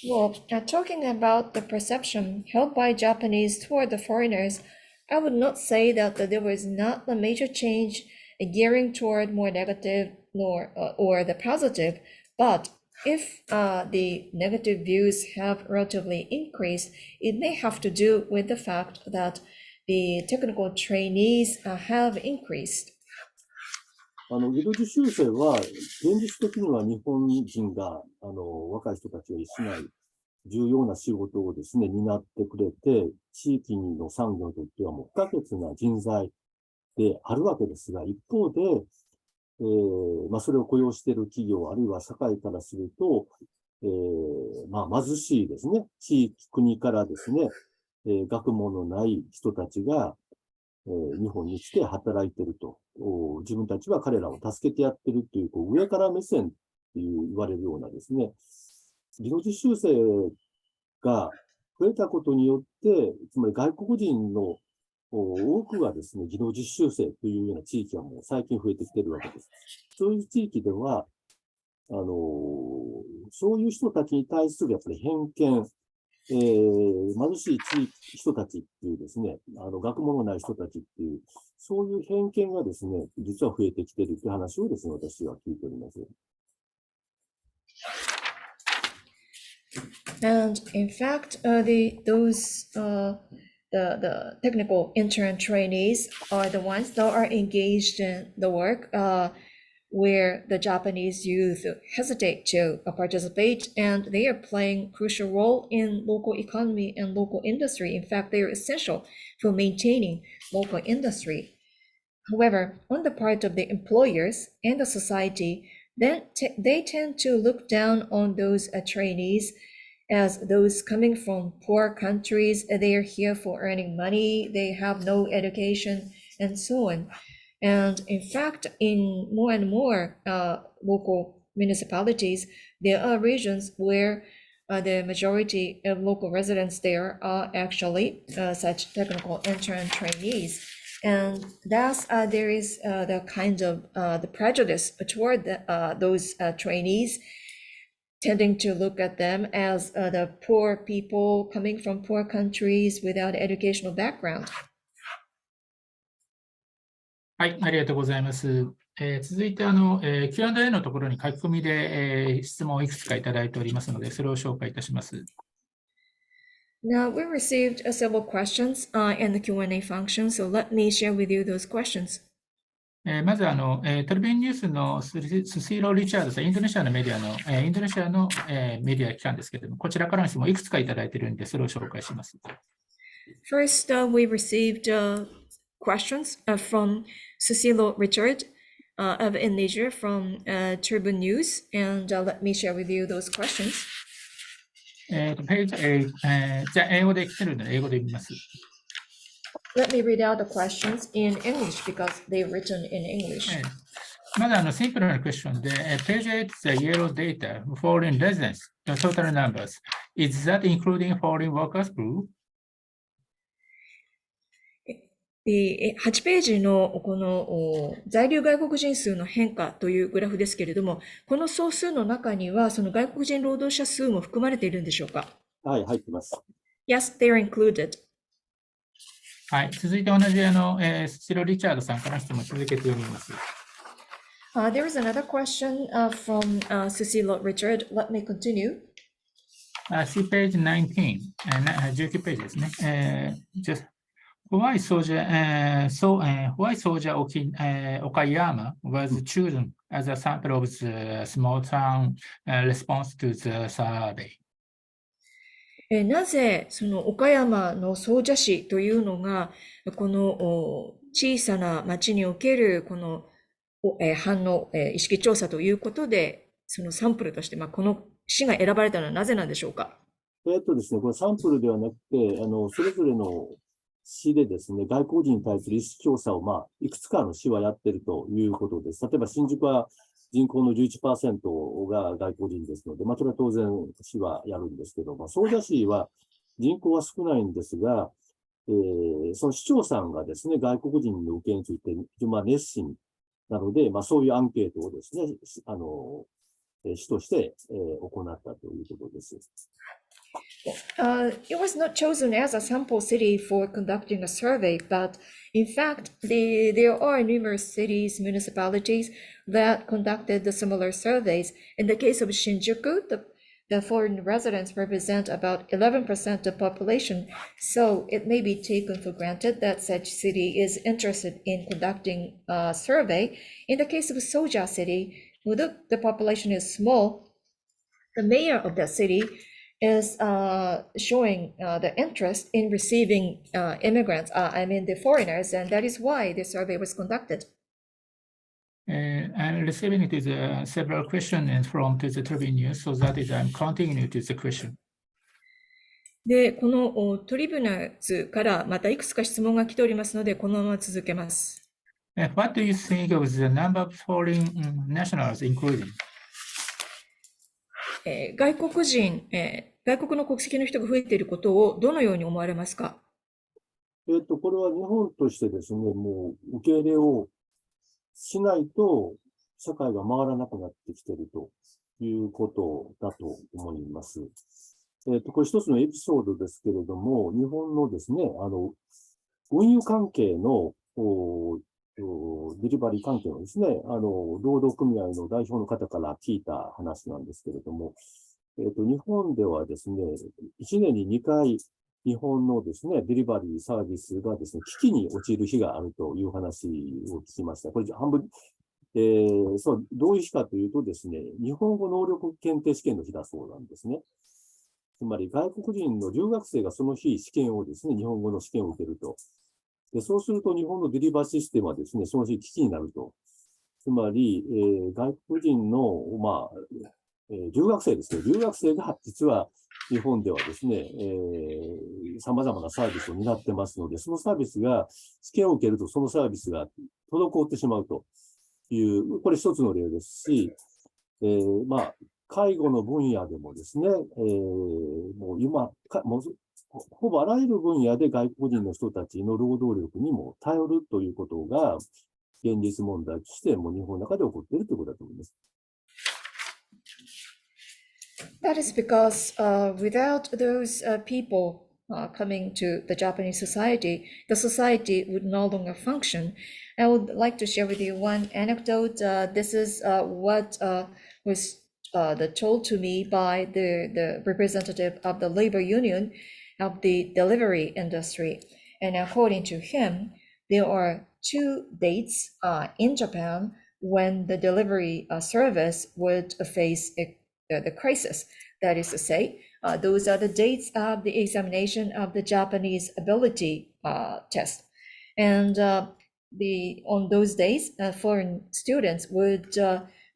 Well, talking about the perception held by Japanese toward the foreigners, I would not say that there was not a major change gearing toward more negative or the positive, but if the negative views have relatively increased, it may have to do with the fact that the technical trainees have increased. 技能実習生は現実的には日本人が若い人たちがしない重要な仕事をですね、担ってくれて、地域の産業にとってはもう不可欠な人材であるわけですが、一方で、それを雇用している企業、あるいは社会からすると、貧しいですね、国からですね、学問のない人たちが、日本に来て働いていると。自分たちは彼らを助けてやってるという、上から目線って言われるようなですね、技能実習生が増えたことによって、つまり外国人の多くがですね、技能実習生というような地域がもう最近増えてきているわけです。そういう地域では、そういう人たちに対するやっぱり偏見、貧しい人たちっていうですね、学問のない人たちっていう、そういう偏見がですね、実は増えてきているという話をですね、私は聞いております。And in fact, the technical intern trainees are the ones that are engaged in the work where the Japanese youth hesitate to participate, and they are playing a crucial role in local economy and local industry. In fact, they are essential for maintaining local industry. However, on the part of the employers and the society, then they tend to look down on those trainees as those coming from poor countries. They are here for earning money, they have no education, and so on. And in fact, in more and more local municipalities, there are regions where the majority of local residents there are actually such technical intern trainees. And thus, there is the kind of the prejudice toward those trainees, tending to look at them as the poor people coming from poor countries without educational background. はい、ありがとうございます。続いてQ&A のところに書き込みで、質問をいくつかいただいておりますので、それを紹介いたします。Now, we received several questions in the Q&A function, so let me share with you those questions. まずトルビンニュースのスシーロー・リチャードさん、インドネシアのメディアメディア機関ですけれども、こちらからの質問をいくつかいただいているので、それを紹介します。First, we received questions from Susilo Richard of Indonesia from Tribune News, and let me share with you those questions. ページ A、じゃあ英語で来てるので英語で見ます。Let me read out the questions in English because they're written in English. まだシンプルなクエスチョンで、ページ8 the yellow data, foreign residents, the total numbers. Is that including foreign workers blue? 8ページのこの在留外国人数の変化というグラフですけれども、この総数の中にはその外国人労働者数も含まれているんでしょうか？はい、入ってます。Yes, they're included. はい、続いて同じスチロ・リチャードさんから質問続けて読みます。There is another question from Cecile Richard. Let me continue. See page 19、19ページですね。Why Soja Okayama was chosen as a sample of the small town response to the survey? なぜその岡山の総社市というのがこの小さな町におけるこの反応意識調査ということでそのサンプルとしてこの市が選ばれたのはなぜなんでしょうか？ですね、これサンプルではなくて、それぞれの市でですね、外国人に対する意識調査を、いくつかの市はやっているということです。例えば新宿は人口の 11% が外国人ですので、それは当然市はやるんですけど、総社市は人口は少ないんですが、その市長さんがですね、外国人の受けについて熱心なので、そういうアンケートをですね、市として、行ったということです。It was not chosen as a sample city for conducting a survey, but in fact, there are numerous cities, municipalities that conducted the similar surveys. In the case of Shinjuku, the foreign residents represent about 11% of the population, so it may be taken for granted that such city is interested in conducting a survey. In the case of Soja City, although the population is small, the mayor of that city is showing the interest in receiving immigrants, the foreigners, and that is why the survey was conducted. I'm receiving several questions from the Tribune News, so that is I'm continuing to the question. で、このトリビュナーズからまたいくつか質問が来ておりますので、このまま続けます。What do you think of the number of foreign nationals including? 外国人、外国の国籍の人が増えていることをどのように思われますか？これは日本としてですね、もう受け入れをしないと社会が回らなくなってきているということだと思います。これ一つのエピソードですけれども、日本のですね、運輸関係のデリバリー関係のですね、労働組合の代表の方から聞いた話なんですけれども、日本ではですね、1年に2回、日本のですね、デリバリーサービスがですね、危機に陥る日があるという話を聞きました。これ半分、どういう日かというとですね、日本語能力検定試験の日だそうなんですね。つまり外国人の留学生がその日試験をですね、日本語の試験を受けると。でそうすると日本のデリバーシステムはですね、その日危機になると。つまり、外国人の、留学生ですね。留学生が実は日本ではですね、様々なサービスを担ってますので、そのサービスが試験を受けるとそのサービスが滞ってしまうという、これ一つの例ですし、介護の分野でもですね、もう今、ほぼあらゆる分野で外国人の人たちの労働力にも頼るということが現実問題としてもう日本の中で起こっているということだと思います。That is because without those people coming to the Japanese society, the society would no longer function. I would like to share with you one anecdote. This is what was told to me by the representative of the labor union of the delivery industry. And according to him, there are 2 dates in Japan when the delivery service would face the crisis. That is to say, those are the dates of the examination of the Japanese ability test. And on those days, foreign students would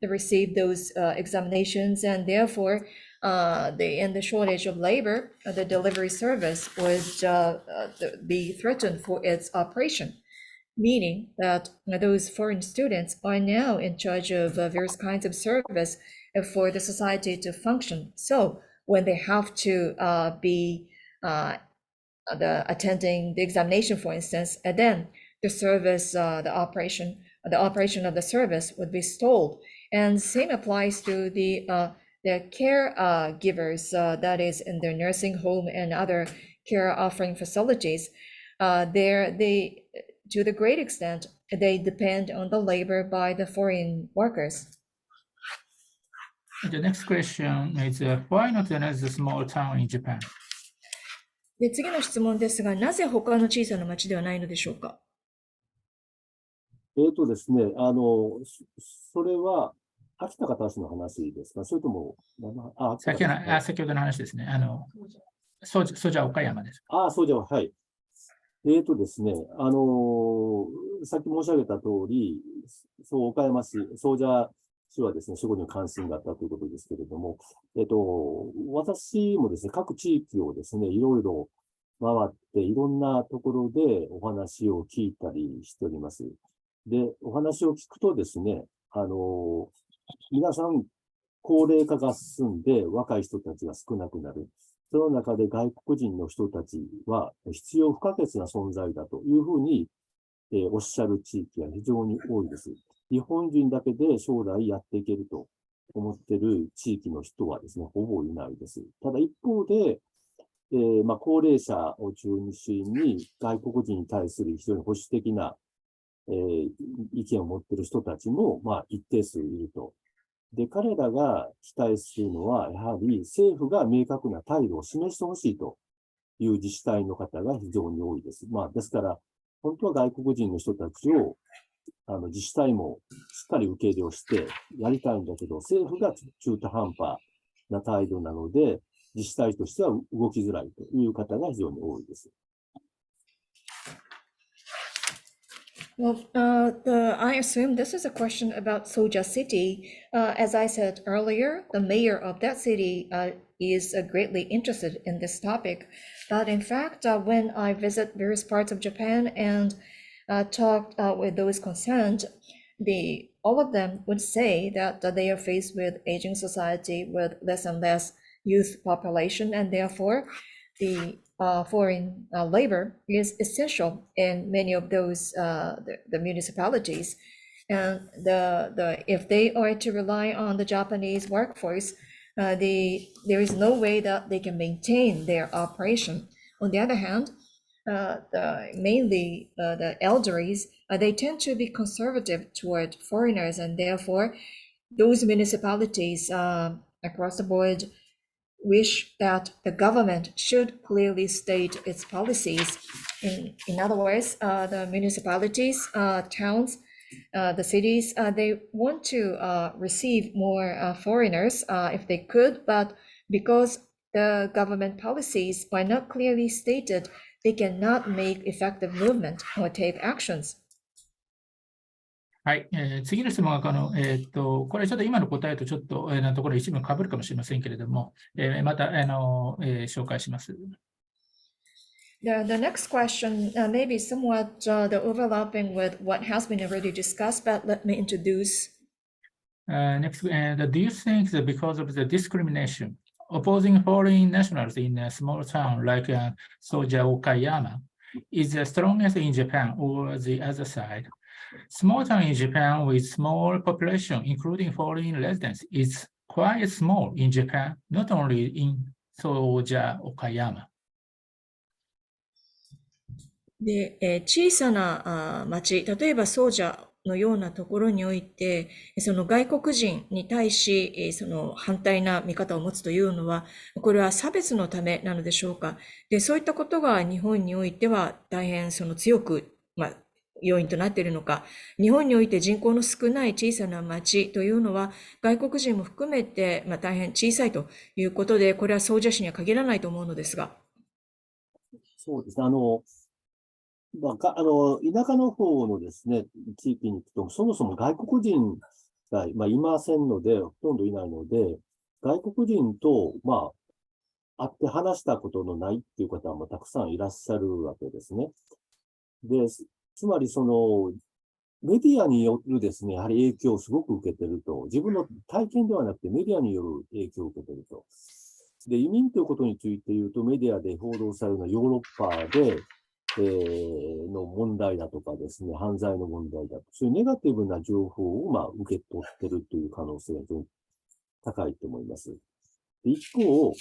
receive those examinations, and therefore in the shortage of labor, the delivery service would be threatened for its operation, meaning that those foreign students are now in charge of various kinds of service for the society to function. So when they have to be attending the examination, for instance, and then the service, the operation of the service would be stalled. And same applies to the caregivers, that is in their nursing home and other care offering facilities. They, to the great extent, they depend on the labor by the foreign workers. The next question is, why not another small town in Japan? で、次の質問ですが、なぜ他の小さな町ではないのでしょうか。ですね、それは、秋田方市の話ですか、それとも、先ほどの話ですね。そうじゃ岡山です。そうじゃ、はい。ですね、さっき申し上げた通り、岡山市、そうじゃ市はですね、守護に関心があったということですけれども、私もですね、各地域をですね、いろいろ回って、いろんなところでお話を聞いたりしております。で、お話を聞くとですね、皆さん、高齢化が進んで、若い人たちが少なくなる。その中で外国人の人たちは必要不可欠な存在だというふうに、おっしゃる地域が非常に多いです。日本人だけで将来やっていけると思っている地域の人はですね、ほぼいないです。ただ一方で、高齢者を中心に外国人に対する非常に保守的な、意見を持っている人たちも、一定数いると。で、彼らが期待するのは、やはり政府が明確な態度を示してほしいという自治体の方が非常に多いです。ですから、本当は外国人の人たちを、自治体もしっかり受け入れをしてやりたいんだけど、政府が中途半端な態度なので、自治体としては動きづらいという方が非常に多いです。Well, I assume this is a question about Soja City. As I said earlier, the mayor of that city is greatly interested in this topic. But in fact, when I visit various parts of Japan and talked with those concerned, all of them would say that they are faced with aging society with less and less youth population, and therefore the foreign labor is essential in many of those the municipalities, and if they are to rely on the Japanese workforce, there is no way that they can maintain their operation. On the other hand, mainly the elderlies, they tend to be conservative toward foreigners, and therefore those municipalities across the board wish that the government should clearly state its policies. In other words, the municipalities, towns, the cities, they want to receive more foreigners if they could, but because the government policies are not clearly stated, they cannot make effective movement or take actions. はい、次の質問はこれちょっと今の答えとちょっとのところ一部被るかもしれませんけれども、また紹介します。The next question may be somewhat the overlapping with what has been already discussed, but let me introduce. Next, do you think that because of the discrimination opposing foreign nationals in a small town like Soja Okayama is the strongest in Japan or the other side? Small town in Japan with small population, including foreign residents, is quite small in Japan, not only in Soja Okayama. で、小さな町、例えばソージャのようなところにおいて、その外国人に対し、その反対な見方を持つというのは、これは差別のためなのでしょうか。で、そういったことが日本においては大変その強く、要因となっているのか。日本において人口の少ない小さな町というのは、外国人も含めて、大変小さいということで、これはソージャ市には限らないと思うのですが。そうですね。田舎の方のですね、地域に行くと、そもそも外国人が、いませんので、ほとんどいないので、外国人と、会って話したことのないっていう方もたくさんいらっしゃるわけですね。で、つまりメディアによるですね、やはり影響をすごく受けてると。自分の体験ではなくてメディアによる影響を受けてると。で、移民ということについて言うと、メディアで報道されるのはヨーロッパで、の問題だとかですね、犯罪の問題だと。そういうネガティブな情報を、受け取ってるという可能性が非常に高いと思います。で一方、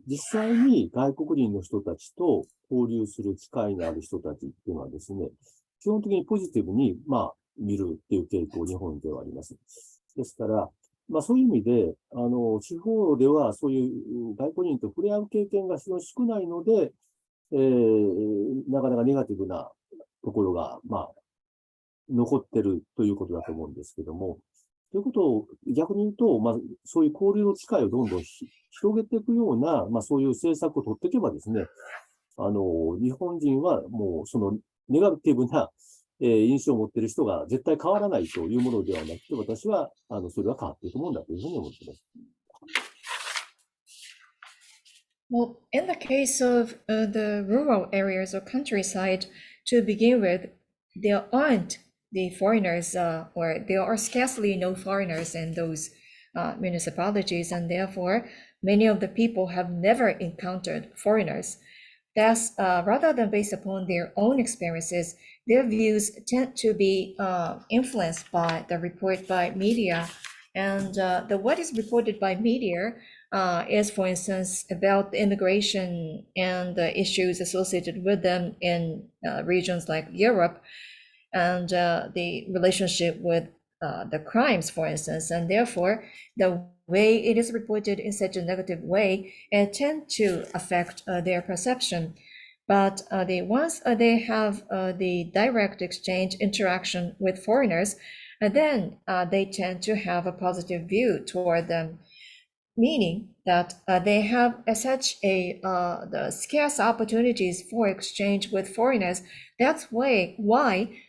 実際に外国人の人たちと交流する機会のある人たちっていうのはですね、基本的にポジティブに、見るっていう傾向、日本ではあります。ですから、そういう意味で、地方ではそういう外国人と触れ合う経験が非常に少ないので、なかなかネガティブなところが、残ってるということだと思うんですけども、ということを逆に言うと、そういう交流の機会をどんどん広げていくような、そういう政策を取っていけばですね、日本人はもうそのネガティブな印象を持っている人が絶対変わらないというものではなくて、私はそれは変わっていくものだというふうに思っています。Well, in the case of the rural areas or countryside, to begin with, there aren't the foreigners, or there are scarcely no foreigners in those municipalities, and therefore, many of the people have never encountered foreigners. Thus, rather than based upon their own experiences, their views tend to be influenced by the report by media. And what is reported by media is, for instance, about immigration and the issues associated with them in regions like Europe, and the relationship with the crimes, for instance. And therefore, the way it is reported in such a negative way, it tend to affect their perception. But once they have the direct exchange interaction with foreigners, then they tend to have a positive view toward them, meaning that they have such the scarce opportunities for exchange with foreigners. That's why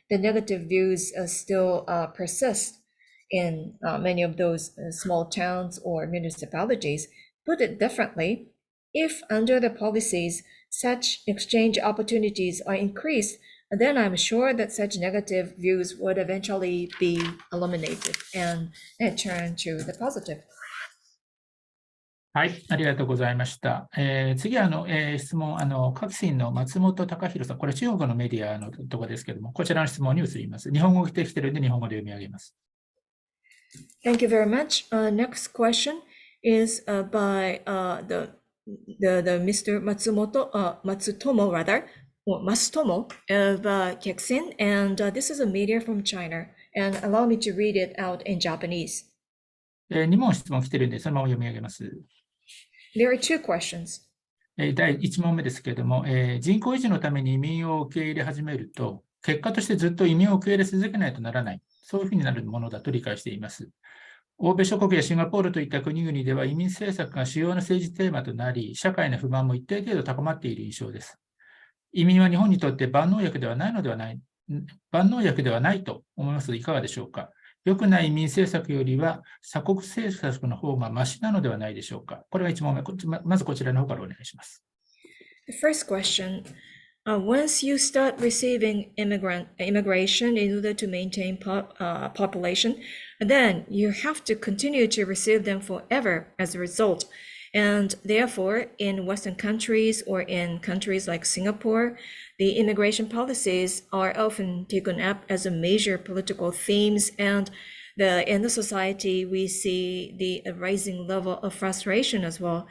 the negative views still persist in many of those small towns or municipalities. Put it differently, if under the policies such exchange opportunities are increased, then I'm sure that such negative views would eventually be eliminated and turn to the positive. はい、ありがとうございました。次は質問、各審の松本隆弘さん、これ中国のメディアのところですけれども、こちらの質問に移ります。日本語ができているので、日本語で読み上げます。Thank you very much. Next question is by the Mr. Matsutomo rather, or Masutomo of Kexin, and this is a media from China. And allow me to read it out in Japanese. 2問質問来ているので、そのまま読み上げます。There are two questions. 第1問目ですけれども、人口維持のために移民を受け入れ始めると、結果としてずっと移民を受け入れ続けないとならない、そういうふうになるものだと理解しています。欧米諸国やシンガポールといった国々では移民政策が主要な政治テーマとなり、社会の不満も一定程度高まっている印象です。移民は日本にとって万能薬ではないと思いますが、いかがでしょうか。良くない移民政策よりは鎖国政策の方がマシなのではないでしょうか。これが1問目。まずこちらの方からお願いします。The first question, once you start receiving immigration in order to maintain population, then you have to continue to receive them forever as a result. And therefore, in Western countries or in countries like Singapore, the immigration policies are often taken up as a major political themes, and in the society, we see the rising level of frustration as well.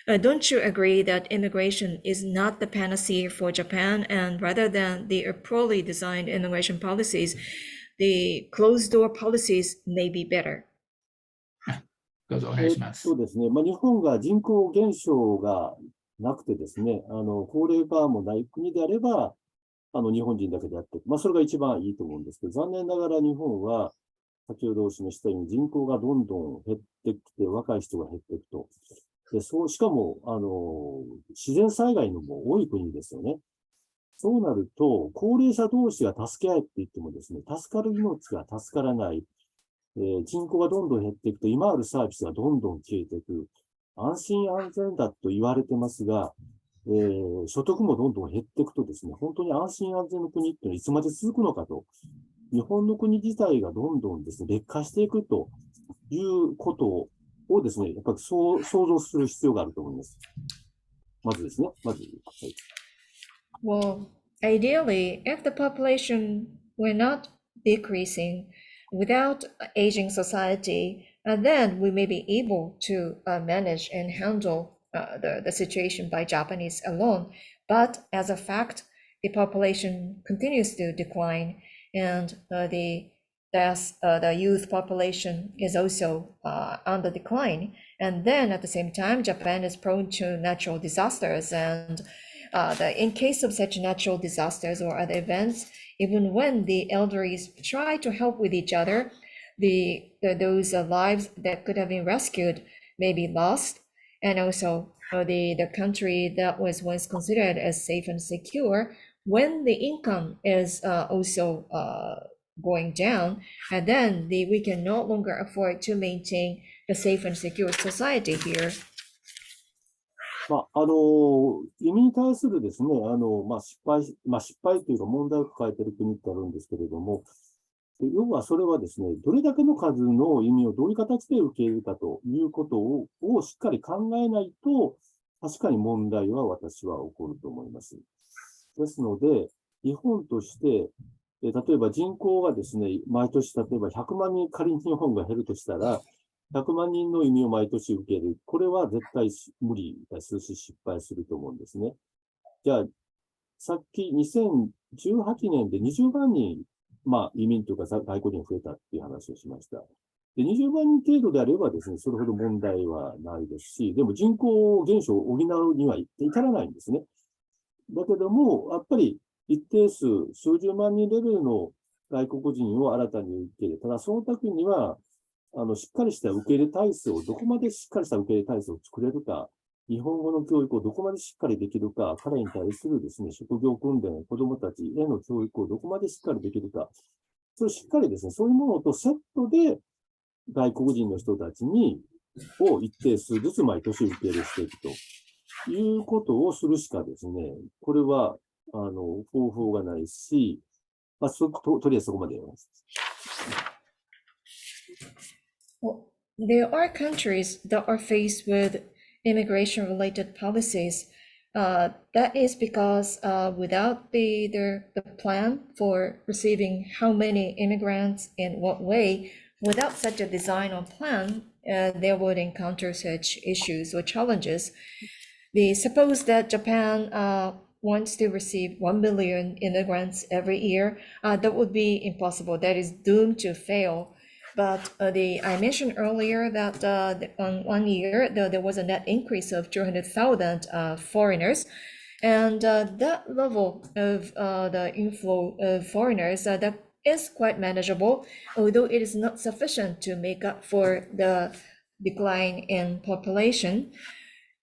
Don't you agree that immigration is not the panacea for Japan, and rather than the poorly designed immigration policies, the closed-door policies may be better? どうぞお願いします。そうですね。日本が人口減少がなくてですね、高齢化もない国であれば、日本人だけでやっていく。それが一番いいと思うんですけど、残念ながら日本は、先ほどお示したように人口がどんどん減ってきて、若い人が減っていくと。で、しかも、自然災害のも多い国ですよね。そうなると、高齢者同士が助け合いって言ってもですね、助かる命が助からない。人口がどんどん減っていくと、今あるサービスがどんどん消えていく。安心安全だと言われてますが、所得もどんどん減っていくとですね、本当に安心安全の国っていうのはいつまで続くのかと、日本の国自体がどんどんですね、劣化していくということをですね、やっぱり想像する必要があると思います。まずですね、はい。Well, ideally, if the population were not decreasing without aging society, then we may be able to manage and handle the situation by Japanese alone. But as a fact, the population continues to decline, and the youth population is also on the decline. And then at the same time, Japan is prone to natural disasters, and in case of such natural disasters or other events, even when the elderly try to help with each other, those lives that could have been rescued may be lost. And also the country that was once considered as safe and secure, when the income is also going down, and then we can no longer afford to maintain the safe and secure society here. 移民に対するですね、失敗というか問題を抱えている国ってあるんですけれども、要はそれはですね、どれだけの数の移民をどういう形で受け入れるかということをしっかり考えないと、確かに問題は私は起こると思います。ですので、日本として、例えば人口がですね、毎年例えば100万人仮に日本が減るとしたら、100万人の移民を毎年受ける。これは絶対無理するし失敗すると思うんですね。じゃあ、さっき2018年で20万人、移民というか外国人増えたっていう話をしました。で、20万人程度であればですね、それほど問題はないですし、でも人口減少を補うには至らないんですね。だけども、やっぱり一定数、数十万人レベルの外国人を新たに受け入れ、ただその時には、しっかりした受け入れ体制を、どこまでしっかりした受け入れ体制を作れるか、日本語の教育をどこまでしっかりできるか、彼に対するですね、職業訓練、子どもたちへの教育をどこまでしっかりできるか、それをしっかりですね、そういうものとセットで、外国人の人たちを一定数ずつ毎年受け入れしていくということをするしかですね、これは、方法がないし、とりあえずそこまでやります。Well, there are countries that are faced with immigration-related policies. That is because without the plan for receiving how many immigrants in what way, without such a design or plan, they would encounter such issues or challenges. Suppose that Japan wants to receive 1 million immigrants every year. That would be impossible. That is doomed to fail. But I mentioned earlier that on 1 year, there was a net increase of 200,000 foreigners. And that level of the inflow of foreigners, that is quite manageable, although it is not sufficient to make up for the decline in population.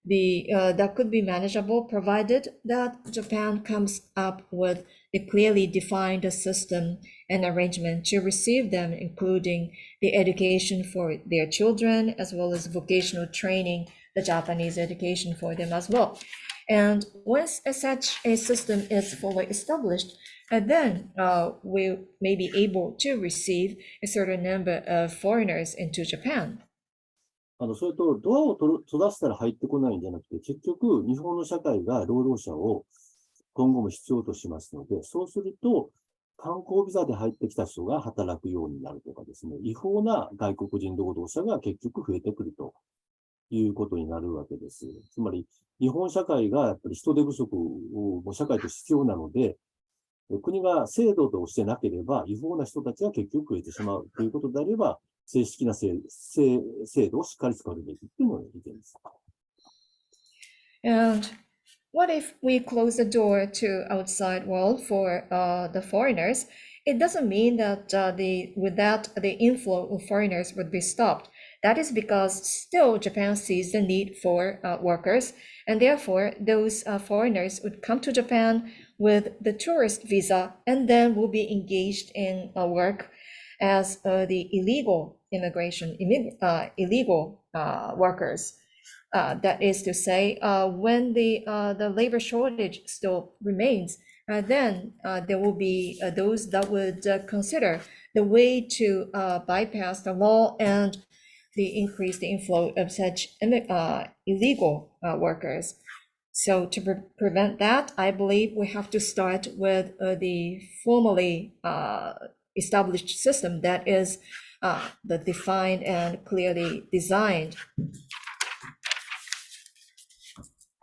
That could be manageable provided that Japan comes up with a clearly defined system and arrangement to receive them, including the education for their children, as well as vocational training, the Japanese education for them as well. And once such a system is fully established, then we may be able to receive a certain number of foreigners into Japan. それと、ドアを閉ざしたら入ってこないんじゃなくて、結局、日本の社会が労働者を今後も必要としますので、そうすると、観光ビザで入ってきた人が働くようになるとかですね、違法な外国人労働者が結局増えてくるということになるわけです。つまり、日本社会がやっぱり人手不足を社会として必要なので、国が制度としてなければ、違法な人たちが結局増えてしまうということであれば、正式な制度をしっかり使うべきというのが意見です。And what if we close the door to outside world for the foreigners? It doesn't mean that with that the inflow of foreigners would be stopped. That is because still Japan sees the need for workers, and therefore those foreigners would come to Japan with the tourist visa and then will be engaged in work as the illegal illegal workers. That is to say, when the labor shortage still remains, then there will be those that would consider the way to bypass the law and increase the inflow of such illegal workers. So to prevent that, I believe we have to start with the formally established system that is the defined and clearly designed.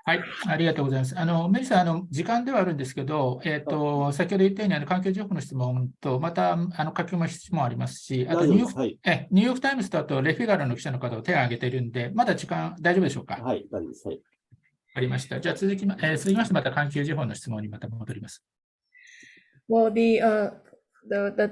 はい、ありがとうございます。メリーさん、時間ではあるんですけど、先ほど言ったように環境情報の質問と、また書き込み質問ありますし、あとニューヨークタイムズとあとレフィガロの記者の方を手を挙げているんで、まだ時間大丈夫でしょうか。はい、大丈夫です。はい。ありました。じゃあ続きまして、また環境情報の質問にまた戻ります。Well, the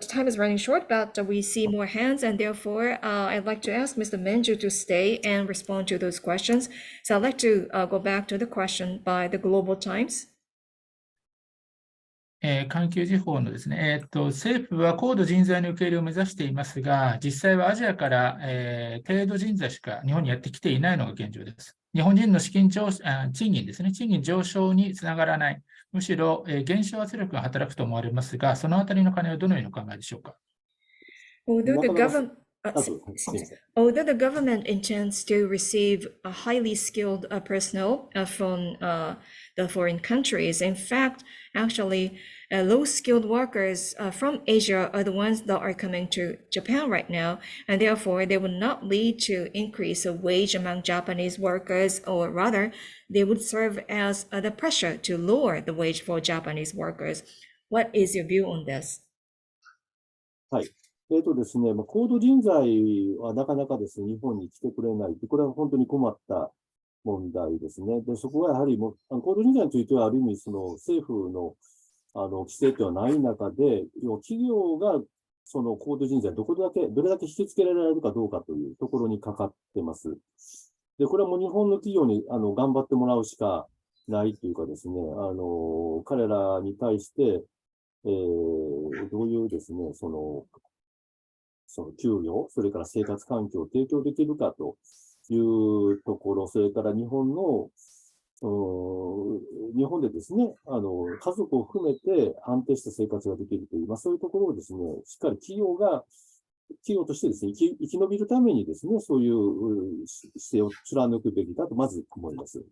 time is running short, but we see more hands, and therefore I'd like to ask Mr. Menju to stay and respond to those questions. So I'd like to go back to the question by the Global Times. 環境時報のですね、政府は高度人材の受け入れを目指していますが、実際はアジアから、低度人材しか日本にやってきていないのが現状です。日本人の賃金ですね、賃金上昇につながらない、むしろ、減少圧力が働くと思われますが、そのあたりの金はどのようにお考えでしょうか。Although the government intends to receive a highly skilled personnel from the foreign countries, in fact, actually, low-skilled workers from Asia are the ones that are coming to Japan right now, and therefore they would not lead to increase of wage among Japanese workers, or rather, they would serve as the pressure to lower the wage for Japanese workers. What is your view on this? はい。ですね、高度人材はなかなかですね、日本に来てくれない。これは本当に困った問題ですね。で、そこはやはり高度人材についてはある意味、政府の規制ではない中で、企業がその高度人材どれだけ引き付けられるかどうかというところにかかってます。で、これはもう日本の企業に頑張ってもらうしかないというかですね、彼らに対して、どういうですね、その給与、それから生活環境を提供できるかというところ、それから日本でですね、家族を含めて安定した生活ができるという、そういうところをですね、しっかり企業としてですね、生き延びるためにですね、そういう姿勢を貫くべきだと、まず思います。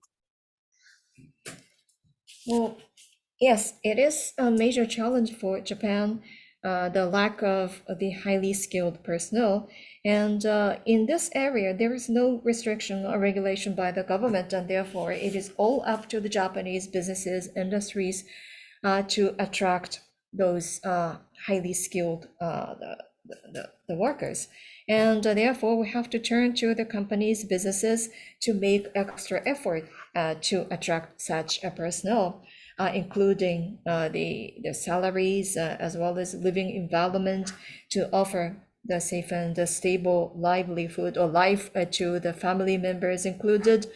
Well, yes, it is a major challenge for Japan. The lack of the highly skilled personnel. And in this area, there is no restriction or regulation by the government, and therefore it is all up to the Japanese businesses, industries to attract those highly skilled the workers. And therefore, we have to turn to the companies, businesses to make extra effort to attract such personnel. Including the salaries as well as living environment to offer the safe and the stable livelihood or life to the family members included.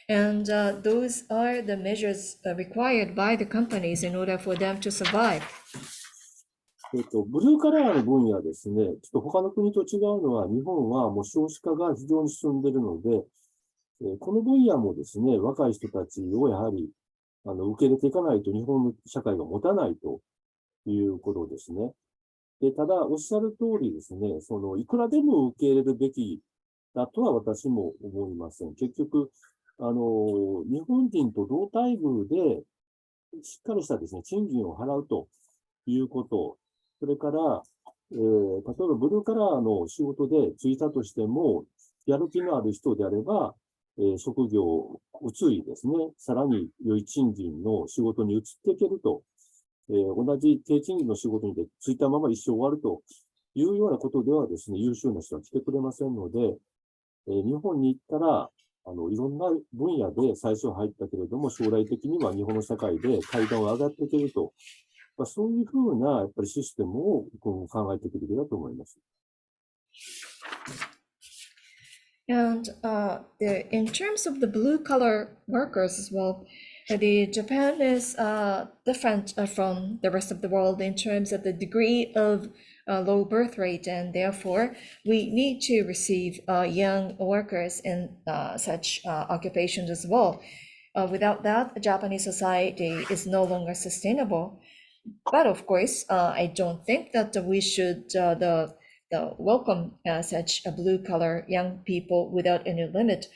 And those are the measures required by the companies in order for them to survive. ブルーカラーの分野ですね、ちょっと他の国と違うのは、日本はもう少子化が非常に進んでいるので、この分野もですね、若い人たちをやはり受け入れていかないと日本の社会が持たないということですね。で、ただ、おっしゃる通りですね、いくらでも受け入れるべきだとは私も思いません。結局、日本人と同待遇でしっかりしたですね、賃金を払うということ、それから、例えばブルーカラーの仕事でついたとしても、やる気のある人であれば、職業を移りですね、さらに良い賃金の仕事に移っていけると、同じ低賃金の仕事についたまま一生終わるというようなことではですね、優秀な人は来てくれませんので、日本に行ったら、いろんな分野で最初入ったけれども、将来的には日本の社会で階段を上がっていけると、そういうふうなやっぱりシステムを今後考えていくべきだと思います。And in terms of the blue collar workers as well, Japan is different from the rest of the world in terms of the degree of low birth rate, and therefore we need to receive young workers in such occupations as well. Without that, Japanese society is no longer sustainable. But of course, I don't think that we should welcome such blue-collar young people without any limit.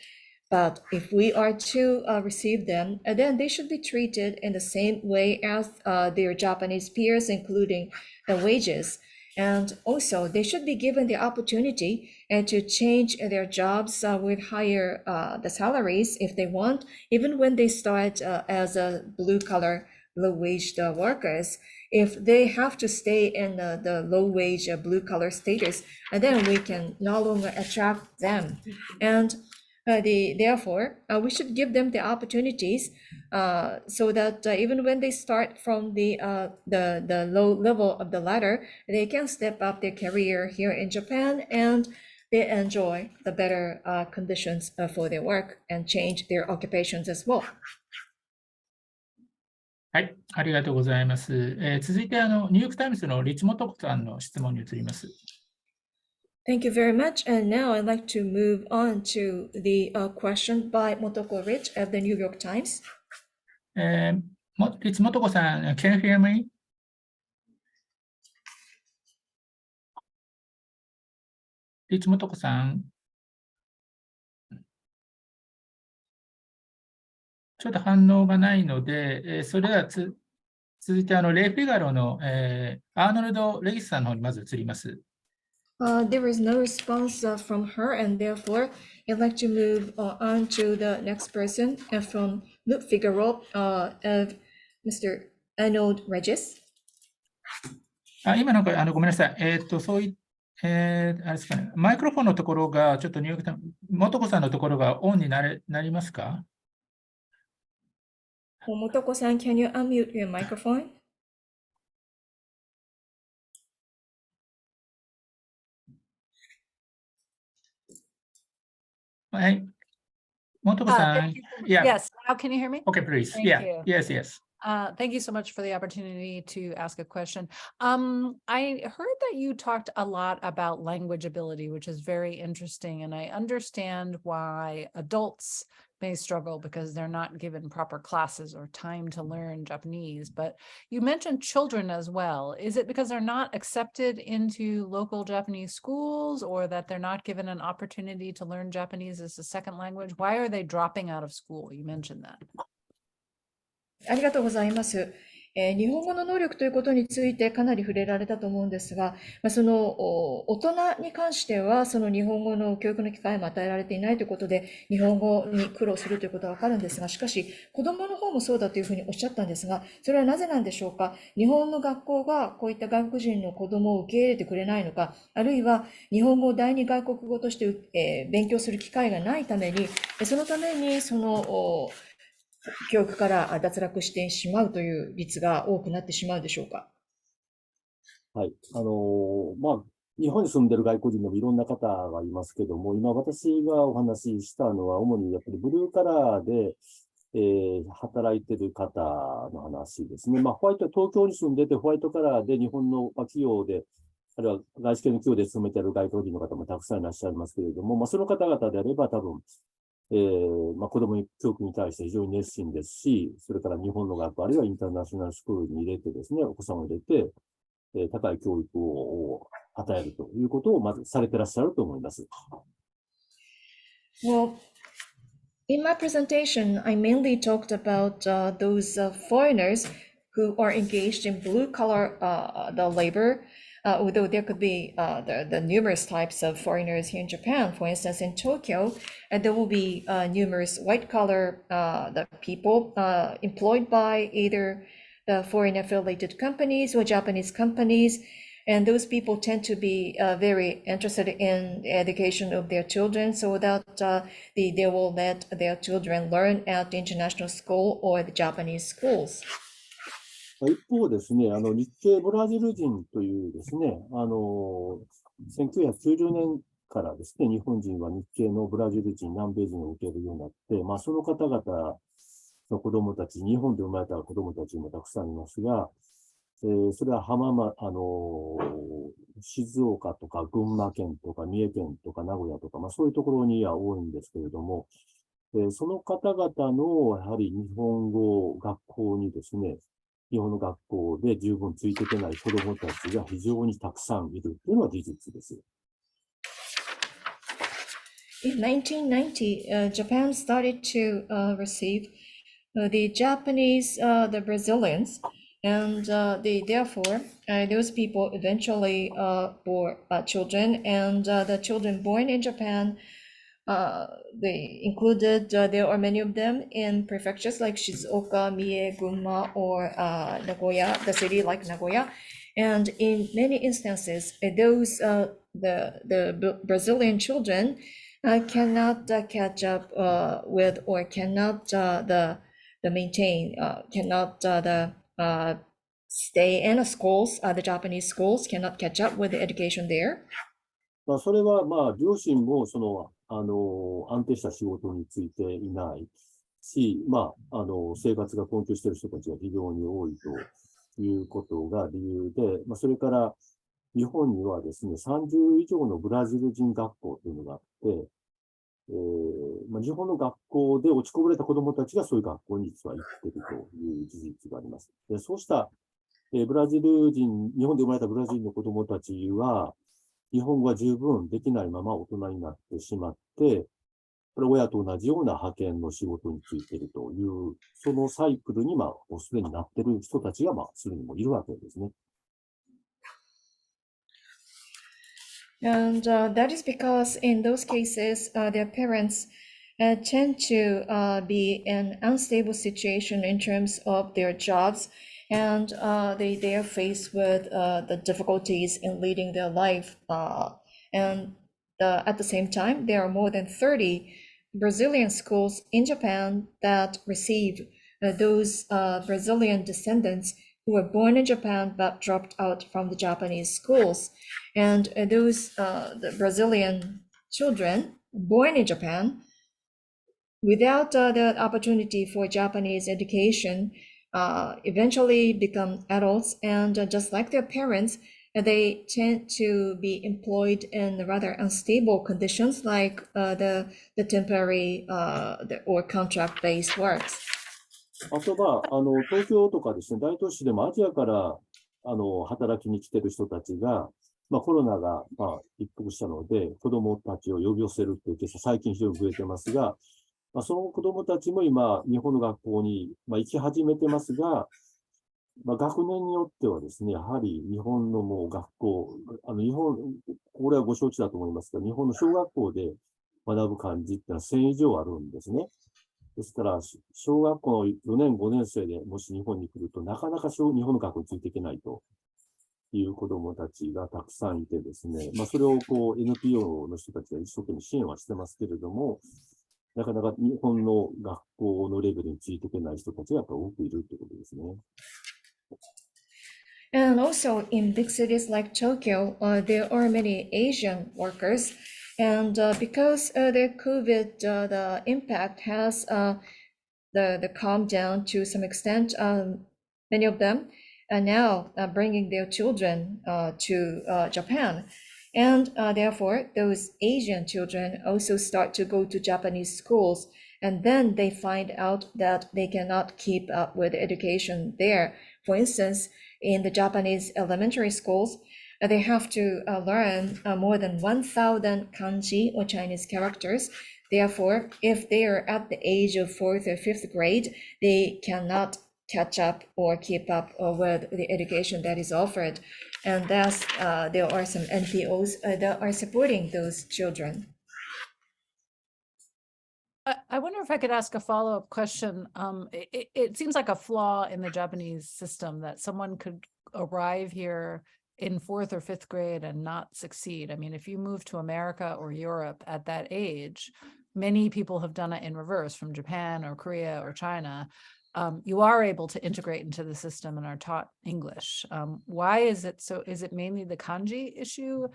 But if we are to receive them, then they should be treated in the same way as their Japanese peers, including the wages. And also, they should be given the opportunity to change their jobs with higher the salaries if they want, even when they start as a blue-collar, low-wage workers. If they have to stay in the low-wage blue-collar status, then we can no longer attract them. And therefore, we should give them the opportunities so that even when they start from the low level of the ladder, they can step up their career here in Japan and they enjoy the better conditions for their work and change their occupations as well. はい、ありがとうございます。続いてニューヨークタイムズのリチモトコさんの質問に移ります。Thank you very much. And now I'd like to move on to the question by Motoko Rich of the New York Times. リチモトコさん、can you hear me? リチモトコさん。ちょっと反応がないので、それでは続いてレイ・フィガロの、アーノルド・レギスさんの方にまず移ります。There is no response from her, and therefore I'd like to move on to the next person from Le Figaro of Mr. Arnold Regis. 今なんかごめんなさい。そういあれですかね、マイクロフォンのところがちょっとニューヨークタイムズ、元子さんのところがオンになりますかMotoko-san, can you unmute your microphone? はい。元子さん。Yeah. Yes. Now, can you hear me? Okay, please. Thank Yeah. you. Yes, yes. Thank you so much for the opportunity to ask a question. I heard that you talked a lot about language ability, which is very interesting. And I understand why adults may struggle because they're not given proper classes or time to learn Japanese. But you mentioned children as well. Is it because they're not accepted into local Japanese schools or that they're not given an opportunity to learn Japanese as a second language? Why are they dropping out of school? You mentioned that. ありがとうございます。日本語の能力ということについてかなり触れられたと思うんですが、その大人に関してはその日本語の教育の機会も与えられていないということで日本語に苦労するということはわかるんですが、しかし子どもの方もそうだというふうにおっしゃったんですが、それはなぜなんでしょうか。日本の学校がこういった外国人の子どもを受け入れてくれないのか、あるいは日本語を第二外国語として、勉強する機会がないために、そのためにその教育から脱落してしまうという率が多くなってしまうでしょうか。はい。日本に住んでる外国人のいろんな方がいますけども、今私がお話ししたのは、主にやっぱりブルーカラーで、働いてる方の話ですね。東京に住んでてホワイトカラーで日本の企業で、あるいは外資系の企業で勤めている外国人の方もたくさんいらっしゃいますけれども、その方々であれば多分、子供に教育に対して非常に熱心ですし、それから日本の学校、あるいはインターナショナルスクールに入れてですね、お子さんを入れて、高い教育を与えるということをまずされてらっしゃると思います。Well, in my presentation, I mainly talked about those foreigners who are engaged in blue-collar the labor. Although there could be the numerous types of foreigners here in Japan. For instance, in Tokyo, there will be numerous white-collar the people employed by either the foreign-affiliated companies or Japanese companies. And those people tend to be very interested in the education of their children so that they will let their children learn at the international school or the Japanese schools. 一方ですね、日系ブラジル人というですね、1990年からですね、日本人は日系のブラジル人、南米人を受けるようになって、その方々の子供たち、日本で生まれた子供たちもたくさんいますが、それは静岡とか群馬県とか三重県とか名古屋とか、そういうところには多いんですけれども、その方々のやはり日本語学校にですね、日本の学校で十分ついていけない子どもたちが非常にたくさんいるというのは事実です。In 1990, Japan started to receive the Japanese, the Brazilians, and therefore those people eventually bore children, and the children born in Japan, they included, there are many of them in prefectures like Shizuoka, Mie, Gunma, or Nagoya, the city like Nagoya. And in many instances, those the Brazilian children cannot catch up with, or cannot the maintain, cannot stay in the schools, the Japanese schools cannot catch up with the education there. それは両親も安定した仕事についていないし、生活が困窮している人たちが非常に多いということが理由で、それから日本にはですね、30以上のブラジル人学校というのがあって、日本の学校で落ちこぼれた子どもたちがそういう学校に実は行っているという事実があります。で、そうしたブラジル人、日本で生まれたブラジル人の子どもたちは、日本語が十分できないまま大人になってしまって、これ親と同じような派遣の仕事についているという、そのサイクルにもうすでになっている人たちがすでにもいるわけですね。And that is because in those cases, their parents tend to be in an unstable situation in terms of their jobs, and they are faced with the difficulties in leading their life. And at the same time, there are more than 30 Brazilian schools in Japan that receive those Brazilian descendants who were born in Japan but dropped out from the Japanese schools. And those the Brazilian children born in Japan, without the opportunity for Japanese education, eventually become adults, and just like their parents, they tend to be employed in rather unstable conditions like the temporary or contract-based works. あと東京とかですね、大都市でもアジアから働きに来てる人たちが、コロナが一服したので、子どもたちを呼び寄せるというケース、最近非常に増えてますが、その子どもたちも今、日本の学校に行き始めてますが、学年によってはですね、やはり日本のもう学校、これはご承知だと思いますが、日本の小学校で学ぶ感じってのは1000以上あるんですね。ですから、小学校の4年、5年生でもし日本に来ると、なかなか日本の学校についていけないという子どもたちがたくさんいてですね、それをNPO の人たちが一生懸命支援はしてますけれども、なかなか日本の学校のレベルについていけない人たちがやっぱり多くいるということですね。And also in big cities like Tokyo, there are many Asian workers. And because the COVID, the impact has the calmed down to some extent, many of them are now bringing their children to Japan. And therefore, those Asian children also start to go to Japanese schools. And then they find out that they cannot keep up with education there. For instance, in the Japanese elementary schools, they have to learn more than 1,000 kanji or Chinese characters. Therefore, if they are at the age of 4th or 5th grade, they cannot catch up or keep up with the education that is offered. And thus, there are some NPOs that are supporting those children. I wonder if I could ask a follow-up question. It seems like a flaw in the Japanese system that someone could arrive here in 4th or 5th grade and not succeed. I mean, if you move to America or Europe at that age, many people have done it in reverse from Japan or Korea or China. You are able to integrate into the system and are taught English. Why is it so? Is it mainly the kanji issue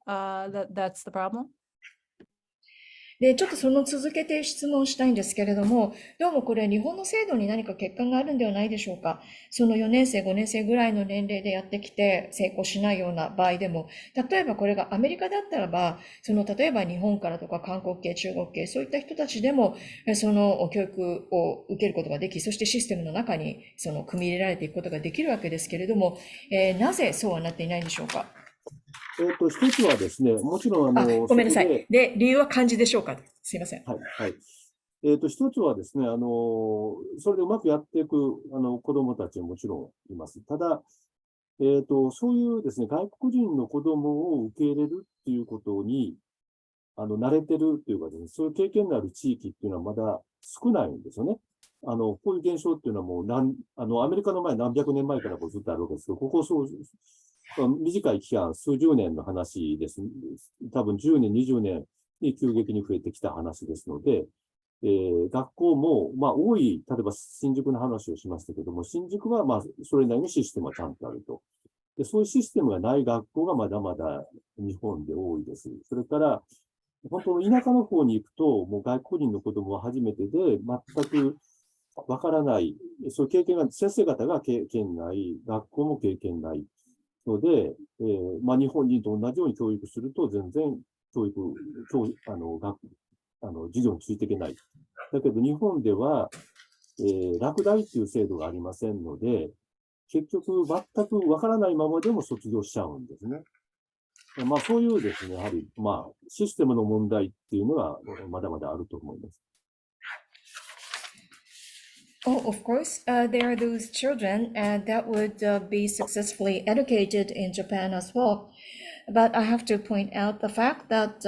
that's the problem? で、ちょっとその続けて質問したいんですけれども、どうもこれ日本の制度に何か欠陥があるんではないでしょうか。その4年生、5年生ぐらいの年齢でやってきて成功しないような場合でも、例えばこれがアメリカだったらば、例えば日本からとか韓国系、中国系、そういった人たちでも、その教育を受けることができ、そしてシステムの中に組み入れられていくことができるわけですけれども、なぜそうはなっていないんでしょうか。一つはですね、もちろん、ごめんなさい。で、理由は漢字でしょうか。すいません。はい、はい。一つはですね、それでうまくやっていく、子供たちはもちろんいます。ただ、そういうですね、外国人の子供を受け入れるっていうことに、慣れてるっていうかですね、そういう経験のある地域っていうのはまだ少ないんですよね。こういう現象っていうのはもうアメリカの前何百年前からずっとあるわけですけど、ここ短い期間、数十年の話です。多分10年、20年に急激に増えてきた話ですので、学校も、多い、例えば新宿の話をしましたけども、新宿はそれなりのシステムはちゃんとあると。で、そういうシステムがない学校がまだまだ日本で多いです。それから、本当の田舎の方に行くと、もう外国人の子供は初めてで、全くわからない、そういう経験が、先生方が経験ない、学校も経験ないので、日本人と同じように教育すると、全然授業についていけない。だけど、日本では、落第っていう制度がありませんので、結局、全くわからないままでも卒業しちゃうんですね。そういうですね、やはり、システムの問題っていうのは、まだまだあると思います。Oh, of course, there are those children that would be successfully educated in Japan as well. But I have to point out the fact that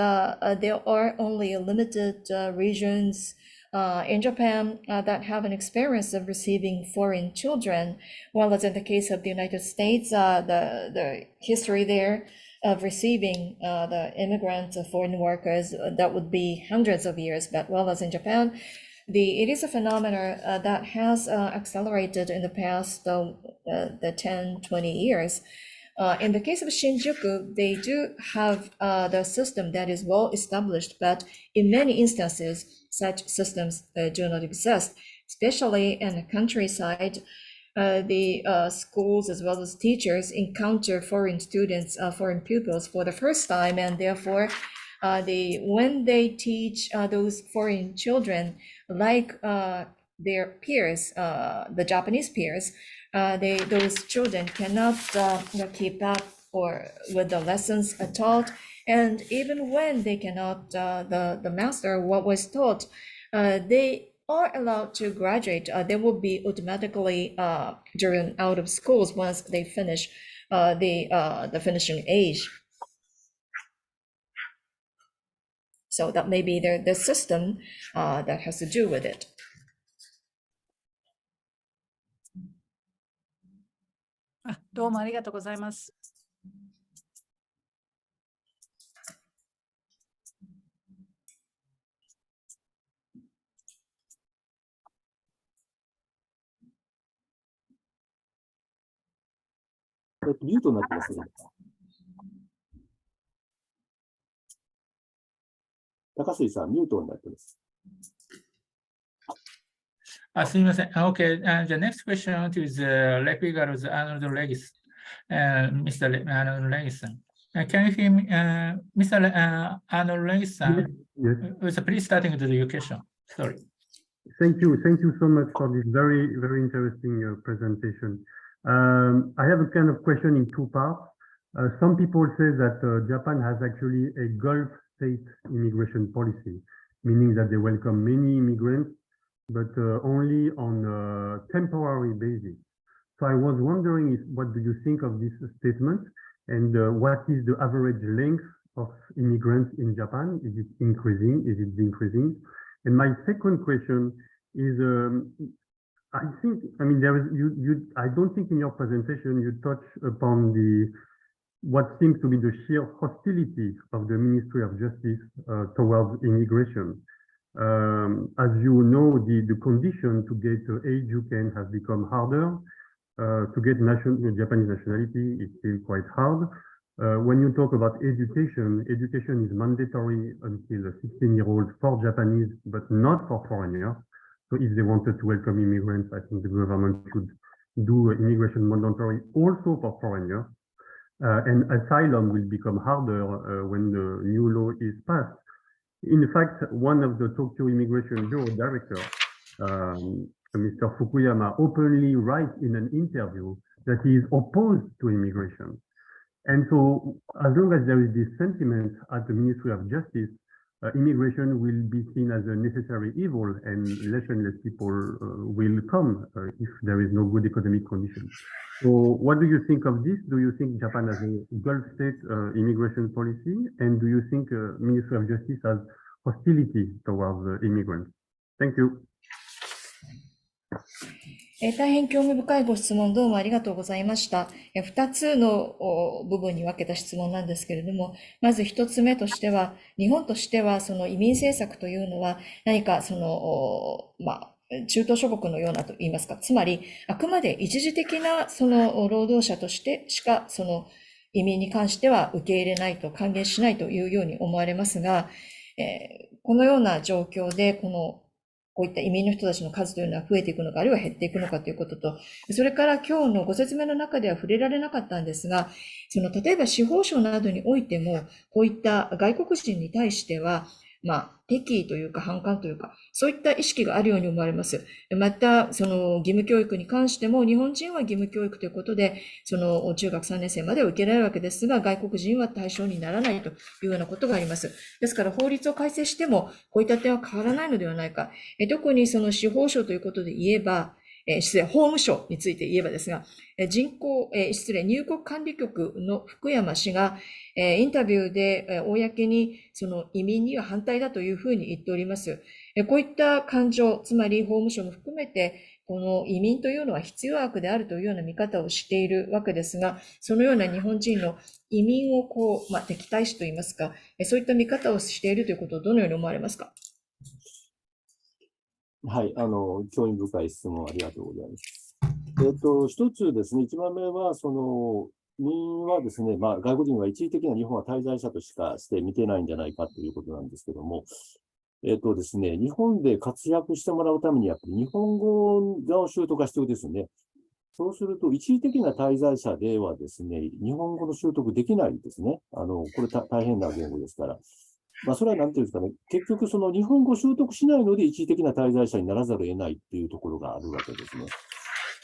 there are only limited regions in Japan that have an experience of receiving foreign children, whereas in the case of the United States, the history there of receiving the immigrants, foreign workers, that would be hundreds of years. But whereas in Japan, it is a phenomenon that has accelerated in the past the 10, 20 years. In the case of Shinjuku, they do have the system that is well established, but in many instances, such systems do not exist, especially in the countryside. The schools as well as teachers encounter foreign students, foreign pupils for the first time, and therefore when they teach those foreign children, like their peers, the Japanese peers, those children cannot keep up with the lessons taught, and even when they cannot the master what was taught, they are allowed to graduate. They will be automatically driven out of schools once they finish the finishing age. So that may be the system that has to do with it. どうもありがとうございます。ミュートになってますね。高杉さん、ミュートになってます。すみません。Okay, the next question is Lepigaro's Arnold Regis, Mr. Arnold Regis. Can you hear me, Mr. Arnold Regis? Yes. Please starting with your question. Sorry. Thank you. Thank you so much for this very, very interesting presentation. I have a kind of question in two parts. Some people say that Japan has actually a Gulf state immigration policy, meaning that they welcome many immigrants, but only on a temporary basis. So I was wondering what do you think of this statement, and what is the average length of immigrants in Japan? Is it increasing? Is it decreasing? And my second question is, I don't think in your presentation you touch upon what seems to be the sheer hostility of the Ministry of Justice towards immigration. As you know, the condition to get age has become harder. To get Japanese nationality is still quite hard. when you talk about education, education is mandatory until 16-year-olds for Japanese, but not for foreigners. So if they wanted to welcome immigrants, I think the government should do immigration mandatory also for foreigners. And asylum will become harder when the new law is passed. In fact, one of the Tokyo Immigration Bureau directors, Mr. Fukuyama, openly writes in an interview that he is opposed to immigration. And so as long as there is this sentiment at the Ministry of Justice, immigration will be seen as a necessary evil and less people will come if there is no good economic conditions. So what do you think of this? Do you think Japan has a Gulf state immigration policy? And do you think Ministry of Justice has hostility towards immigrants? Thank you. 大変興味深いご質問どうもありがとうございました。2つの部分に分けた質問なんですけれども、まず1つ目としては、日本としてはその移民政策というのは何かその、中東諸国のようなと言いますか、つまりあくまで一時的なその労働者としてしかその移民に関しては受け入れないと歓迎しないというように思われますが、このような状況でこういった移民の人たちの数というのは増えていくのか、あるいは減っていくのかということと、それから今日のご説明の中では触れられなかったんですが、例えば司法省などにおいても、こういった外国人に対しては、敵意というか反感というか、そういった意識があるように思われます。また、義務教育に関しても、日本人は義務教育ということで、中学3年生までは受けられるわけですが、外国人は対象にならないというようなことがあります。ですから、法律を改正しても、こういった点は変わらないのではないか。特に司法省ということで言えば、法務省について言えばですが、入国管理局の福山氏が、インタビューで、公に移民には反対だというふうに言っております。こういった感情、つまり法務省も含めて、この移民というのは必要悪であるというような見方をしているわけですが、そのような日本人の移民を敵対視といいますか、そういった見方をしているということをどのように思われますか？はい、興味深い質問ありがとうございます。一つですね、一番目は、移民はですね、外国人は一時的な日本は滞在者としかして見てないんじゃないかということなんですけども、ですね、日本で活躍してもらうために、やっぱり日本語の習得が必要ですね。そうすると、一時的な滞在者ではですね、日本語の習得できないですね。これ大変な言語ですから。それは何ていうんですかね、結局日本語を習得しないので一時的な滞在者にならざるを得ないっていうところがあるわけですね。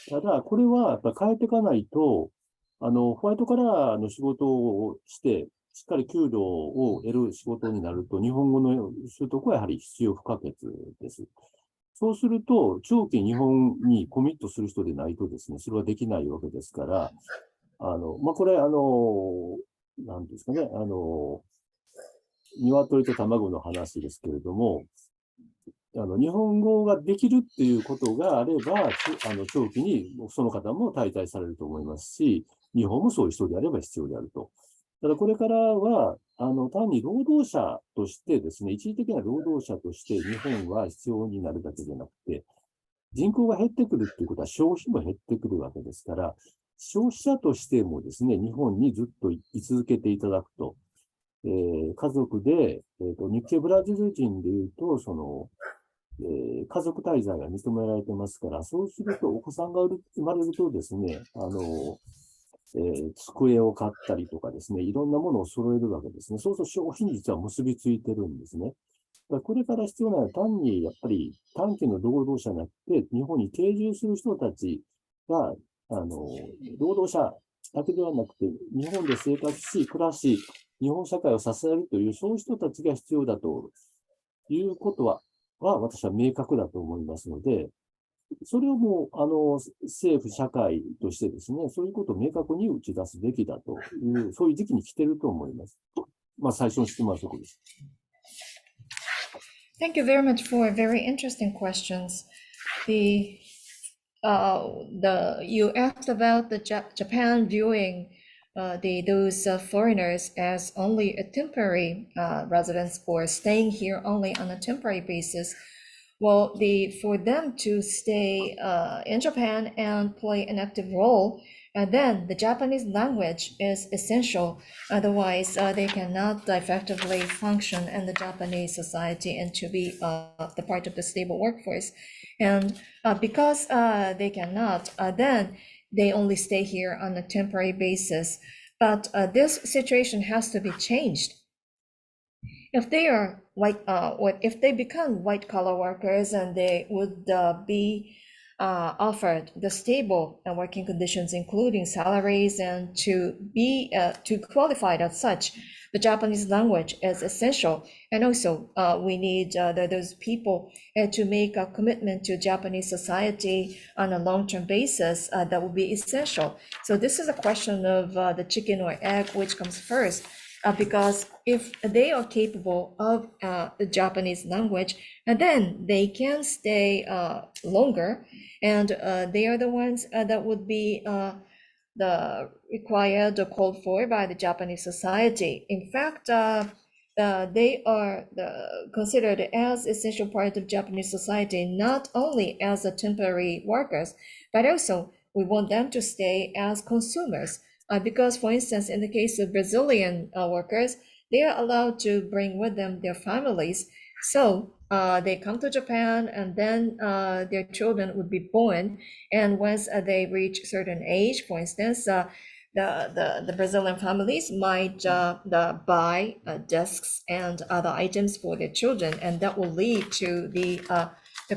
ただ、これはやっぱり変えていかないと、ホワイトカラーの仕事をして、しっかり給料を得る仕事になると、日本語の習得はやはり必要不可欠です。そうすると、長期日本にコミットする人でないとですね、それはできないわけですから、これ、なんですかね、鶏と卵の話ですけれども、日本語ができるっていうことがあれば、長期にその方も滞在されると思いますし、日本もそういう人であれば必要であると。ただこれからは、単に労働者としてですね、一時的な労働者として日本は必要になるだけでなくて、人口が減ってくるっていうことは消費も減ってくるわけですから、消費者としてもですね、日本にずっと居続けていただくと。家族で、日系ブラジル人でいうと、家族滞在が認められてますから、そうするとお子さんが生まれるとですね、机を買ったりとかですね、いろんなものを揃えるわけですね。そうすると消費に実は結びついてるんですね。これから必要なのは単にやっぱり短期の労働者じゃなくて、日本に定住する人たちが、労働者だけではなくて、日本で生活し、暮らし、日本社会を支えるという、そういう人たちが必要だということは私は明確だと思いますので、それをもう、政府、社会としてですね、そういうことを明確に打ち出すべきだという、そういう時期に来ていると思います。最初の質問はそこです。Thank you very much for very interesting questions. You asked about the Japan viewing those foreigners as only a temporary residents or staying here only on a temporary basis. Well, for them to stay in Japan and play an active role, then the Japanese language is essential. Otherwise, they cannot effectively function in the Japanese society and to be the part of the stable workforce. And because they cannot, then they only stay here on a temporary basis. But this situation has to be changed. If they are if they become white collar workers and they would be offered the stable working conditions, including salaries, and to be qualified as such, the Japanese language is essential. And also, we need those people to make a commitment to Japanese society on a long-term basis. That will be essential. So this is a question of the chicken or egg, which comes first. Because if they are capable of the Japanese language, then they can stay longer, and they are the ones that would be the required or called for by the Japanese society. In fact, they are considered as essential part of Japanese society, not only as a temporary workers, but also we want them to stay as consumers. Because, for instance, in the case of Brazilian workers, they are allowed to bring with them their families. So they come to Japan, and then their children would be born. And once they reach a certain age, for instance, the Brazilian families might buy desks and other items for their children, and that will lead to the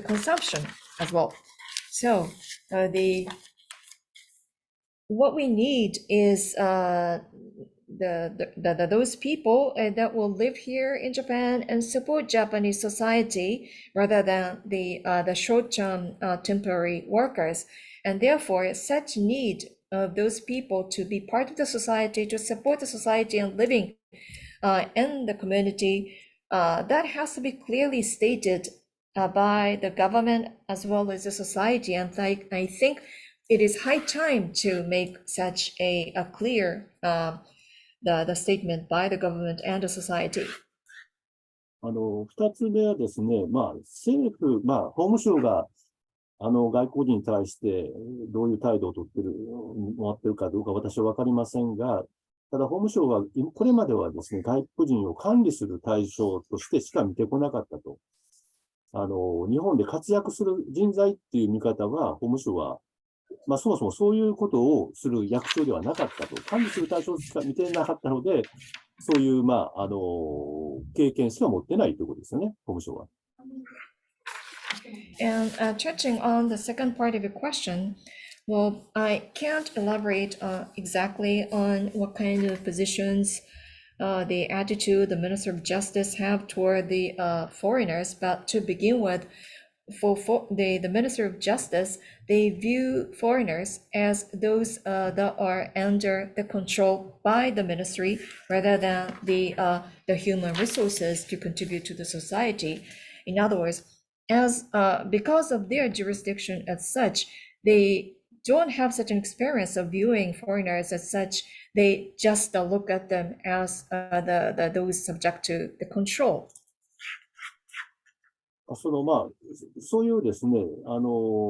consumption as well. So what we need is those people that will live here in Japan and support Japanese society rather than the short-term temporary workers. And therefore, such need of those people to be part of the society, to support the society and living in the community, that has to be clearly stated by the government as well as the society. And I think it is high time to make such a clear the statement by the government and the society. 二つ目はですね、政府、法務省が、外国人に対してどういう態度を取ってもらってるかどうか私はわかりませんが、ただ法務省は、これまではですね、外国人を管理する対象としてしか見てこなかったと。日本で活躍する人材っていう見方は、法務省はそもそもそういうことをする役所ではなかったと、管理する対象しか見てなかったので、そういう、経験しか持ってないということですよね、法務省は。And touching on the second part of your question, well, I can't elaborate exactly on what kind of positions the attitude the Minister of Justice have toward the foreigners, but to begin with, for the Minister of Justice, they view foreigners as those that are under the control by the ministry rather than the human resources to contribute to the society. In other words, because of their jurisdiction as such, they don't have such an experience of viewing foreigners as such. They just look at them as those subject to the control. そういうですね、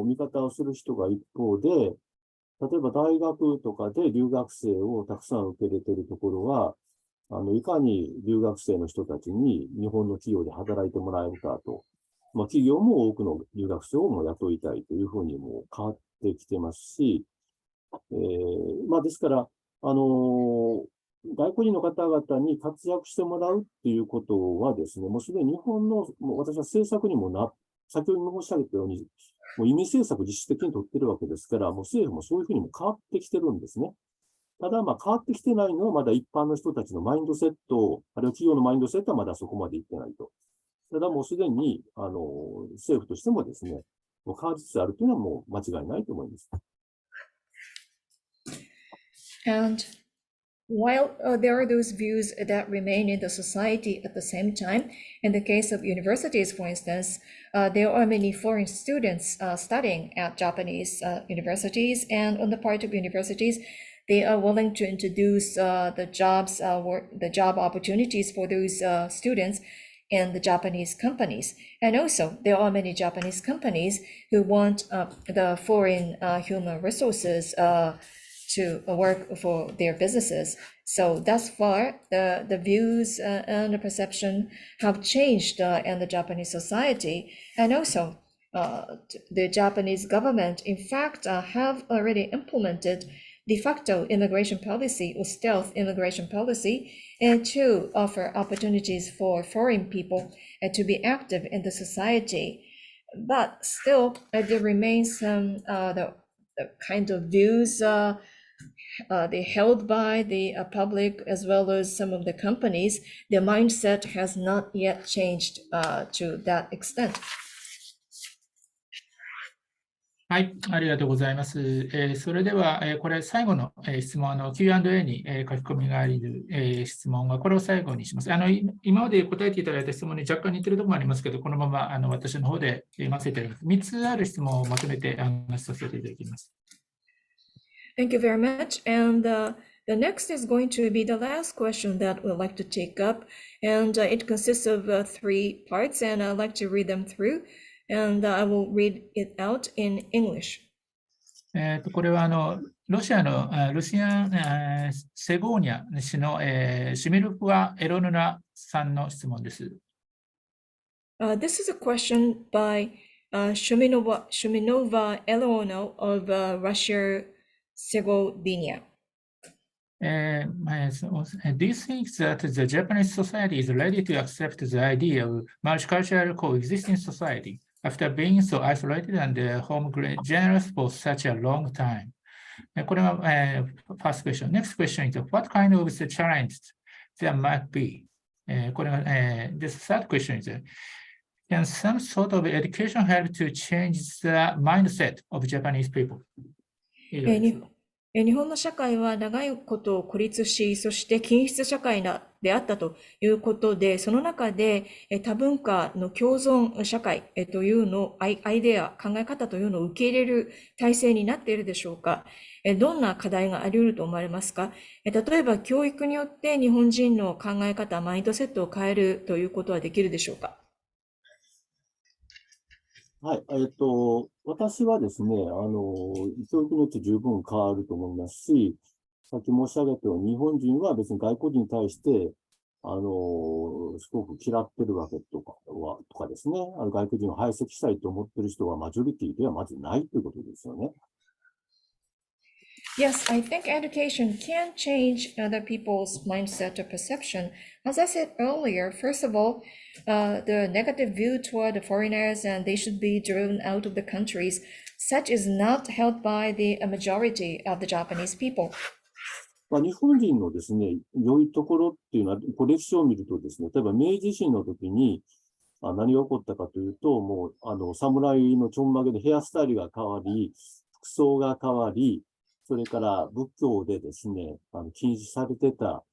見方をする人が一方で、例えば大学とかで留学生をたくさん受け入れているところは、いかに留学生の人たちに日本の企業で働いてもらえるかと、企業も多くの留学生をも雇いたいというふうにも変わってきてますし、ですから、外国人の方々に活躍してもらうっていうことはですね、もうすでに日本の、私は政策にも先ほど申し上げたように、もう移民政策実質的に取ってるわけですから、もう政府もそういうふうにも変わってきてるんですね。ただ、変わってきてないのはまだ一般の人たちのマインドセット、あるいは企業のマインドセットはまだそこまでいってないと。ただもうすでに、政府としてもですね、もう変わりつつあるというのはもう間違いないと思います。And while there are those views that remain in the society at the same time, in the case of universities, for instance, there are many foreign students studying at Japanese universities, and on the part of universities, they are willing to introduce the job opportunities for those students in the Japanese companies. And also, there are many Japanese companies who want the foreign human resources to work for their businesses. So thus far, the views and the perception have changed in the Japanese society. And also, the Japanese government, in fact, have already implemented de facto immigration policy or stealth immigration policy, and to offer opportunities for foreign people to be active in the society. But still, there remains some the kind of views they held by the public as well as some of the companies. Their mindset has not yet changed to that extent. はい、ありがとうございます。それでは、これ最後の、質問の Q&A に、書き込みがある、質問はこれを最後にします。今まで答えていただいた質問に若干似ているところもありますけど、このまま私の方で読ませていただきます。3つある質問をまとめて話させていただきます。Thank you very much. And the next is going to be the last question that we'd like to take up. And it consists of 3 parts, and I'd like to read them through. And I will read it out in English. これはロシアのルシアン・セゴーニャ氏の、シミルフワ・エロヌナさんの質問です。This is a question by Shuminova Eleonora of Russia, Segovia. Do you think that the Japanese society is ready to accept the idea of multicultural coexisting society after being so isolated and homogeneous for such a long time? これが、first question. Next question is, what kind of the challenges there might be? これが、this third question is, can some sort of education help to change the mindset of Japanese people? 日本の社会は長いこと孤立し、そして均質社会であったということで、その中で多文化の共存社会というのを、アイデア、考え方というのを受け入れる体制になっているでしょうか。どんな課題があり得ると思われますか。例えば教育によって日本人の考え方、マインドセットを変えるということはできるでしょうか。はい、私はですね、教育によって十分変わると思いますし、さっき申し上げたように、日本人は別に外国人に対して、すごく嫌ってるわけとかですね、外国人を排斥したいと思ってる人がマジョリティではまずないということですよね。Yes, I think education can change other people's mindset or perception. As I said earlier, first of all, the negative view toward the foreigners and they should be driven out of the countries, such is not held by the majority of the Japanese people. 日本人のですね、良いところっていうのは、歴史を見るとですね、例えば明治維新の時に何が起こったかというと、もう侍のちょんまげでヘアスタイルが変わり、服装が変わり、それから仏教でですね、禁止されてた、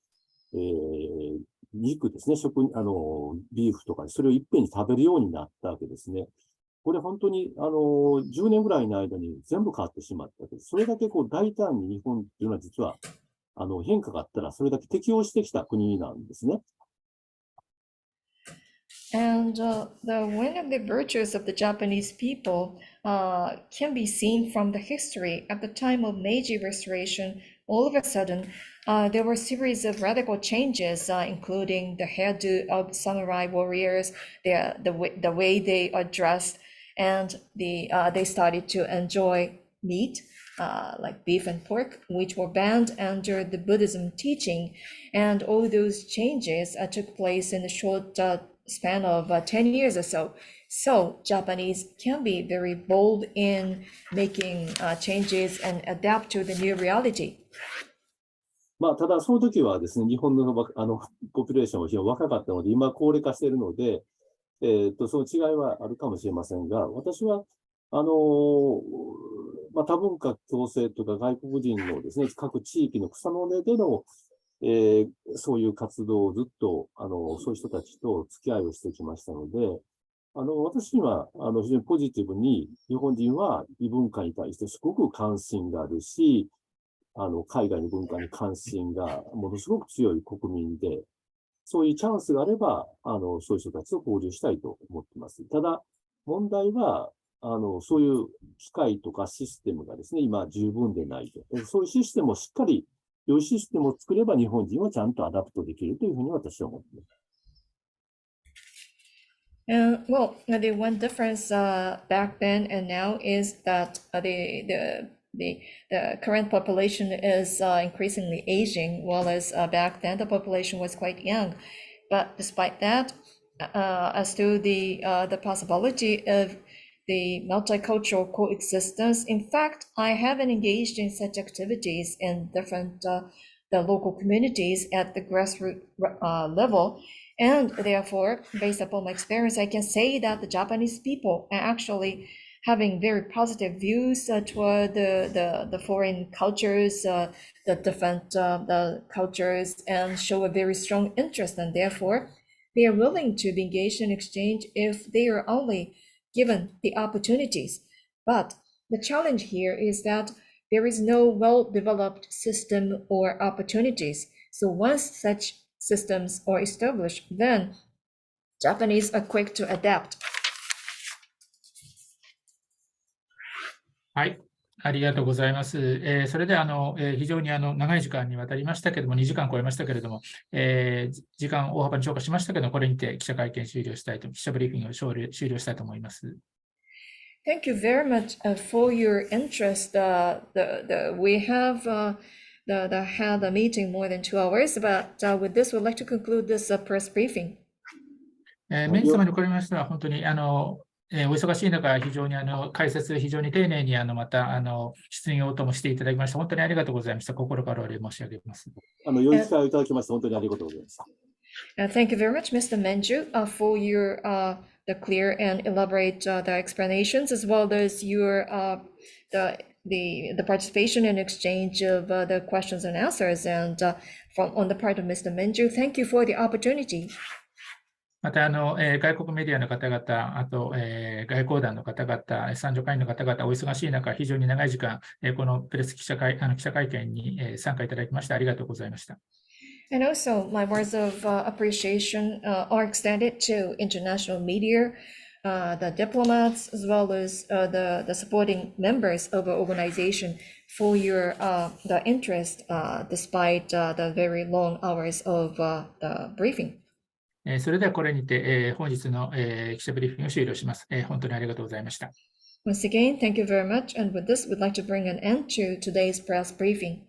肉ですね、ビーフとか、それをいっぺんに食べるようになったわけですね。これ本当に、10年ぐらいの間に全部変わってしまったわけです。それだけ大胆に日本っていうのは実は、変化があったら、それだけ適応してきた国なんですね。And one of the virtues of the Japanese people can be seen from the history. At the time of Meiji Restoration, all of a sudden, there were a series of radical changes, including the hairdo of samurai warriors, the way they are dressed, and they started to enjoy meat, like beef and pork, which were banned under the Buddhism teaching. And all those changes took place in a short span of 10 years or so. So Japanese can be very bold in making changes and adapt to the new reality. ただその時はですね、日本のポピュレーションは非常に若かったので、今高齢化しているので、その違いはあるかもしれませんが、私は、多文化共生とか外国人のですね、各地域の草の根でのそういう活動をずっと、そういう人たちと付き合いをしてきましたので、私には、非常にポジティブに、日本人は異文化に対してすごく関心があるし、海外の文化に関心がものすごく強い国民で、そういうチャンスがあれば、そういう人たちと交流したいと思っています。ただ、問題は、そういう機械とかシステムがですね、今十分でないと。そういうシステムをしっかり、良いシステムを作れば日本人はちゃんとアダプトできるというふうに私は思っています。Well, the one difference back then and now is that the current population is increasingly aging, whereas back then the population was quite young. But despite that, as to the possibility of the multicultural coexistence, in fact, I haven't engaged in such activities in different the local communities at the grassroots level. And therefore, based upon my experience, I can say that the Japanese people are actually having very positive views toward the foreign cultures, the different cultures, and show a very strong interest. And therefore, they are willing to be engaged in exchange if they are only given the opportunities. But the challenge here is that there is no well-developed system or opportunities. So once such systems are established, then Japanese are quick to adapt. はい、ありがとうございます。それで非常に長い時間にわたりましたけれども、2時間超えましたけれども、時間大幅に超過しましたけども、これにて記者会見終了したいと、記者ブリーフィングを終了したいと思います。Thank you very much for your interest. We have had a meeting more than 2 hours, but with this, we'd like to conclude this press briefing. メンジ様におかれましては、本当にお忙しい中、非常に解説、非常に丁寧にまた質疑応答もしていただきまして、本当にありがとうございました。心からお礼申し上げます。良い機会をいただきまして、本当にありがとうございました。Thank you very much, Mr. Menju, for your the clear and elaborate the explanations, as well as your the participation and exchange of the questions and answers. And from on the part of Mr. Menju, thank you for the opportunity. また外国メディアの方々、あと外交団の方々、参助会員の方々、お忙しい中、非常に長い時間、このプレス記者会見に参加いただきましてありがとうございました。And also, my words of appreciation are extended to international media, the diplomats, as well as the supporting members of our organization for your the interest despite the very long hours of the briefing. それではこれにて本日の記者ブリーフィングを終了します。本当にありがとうございました。Once again, thank you very much. And with this, we'd like to bring an end to today's press briefing.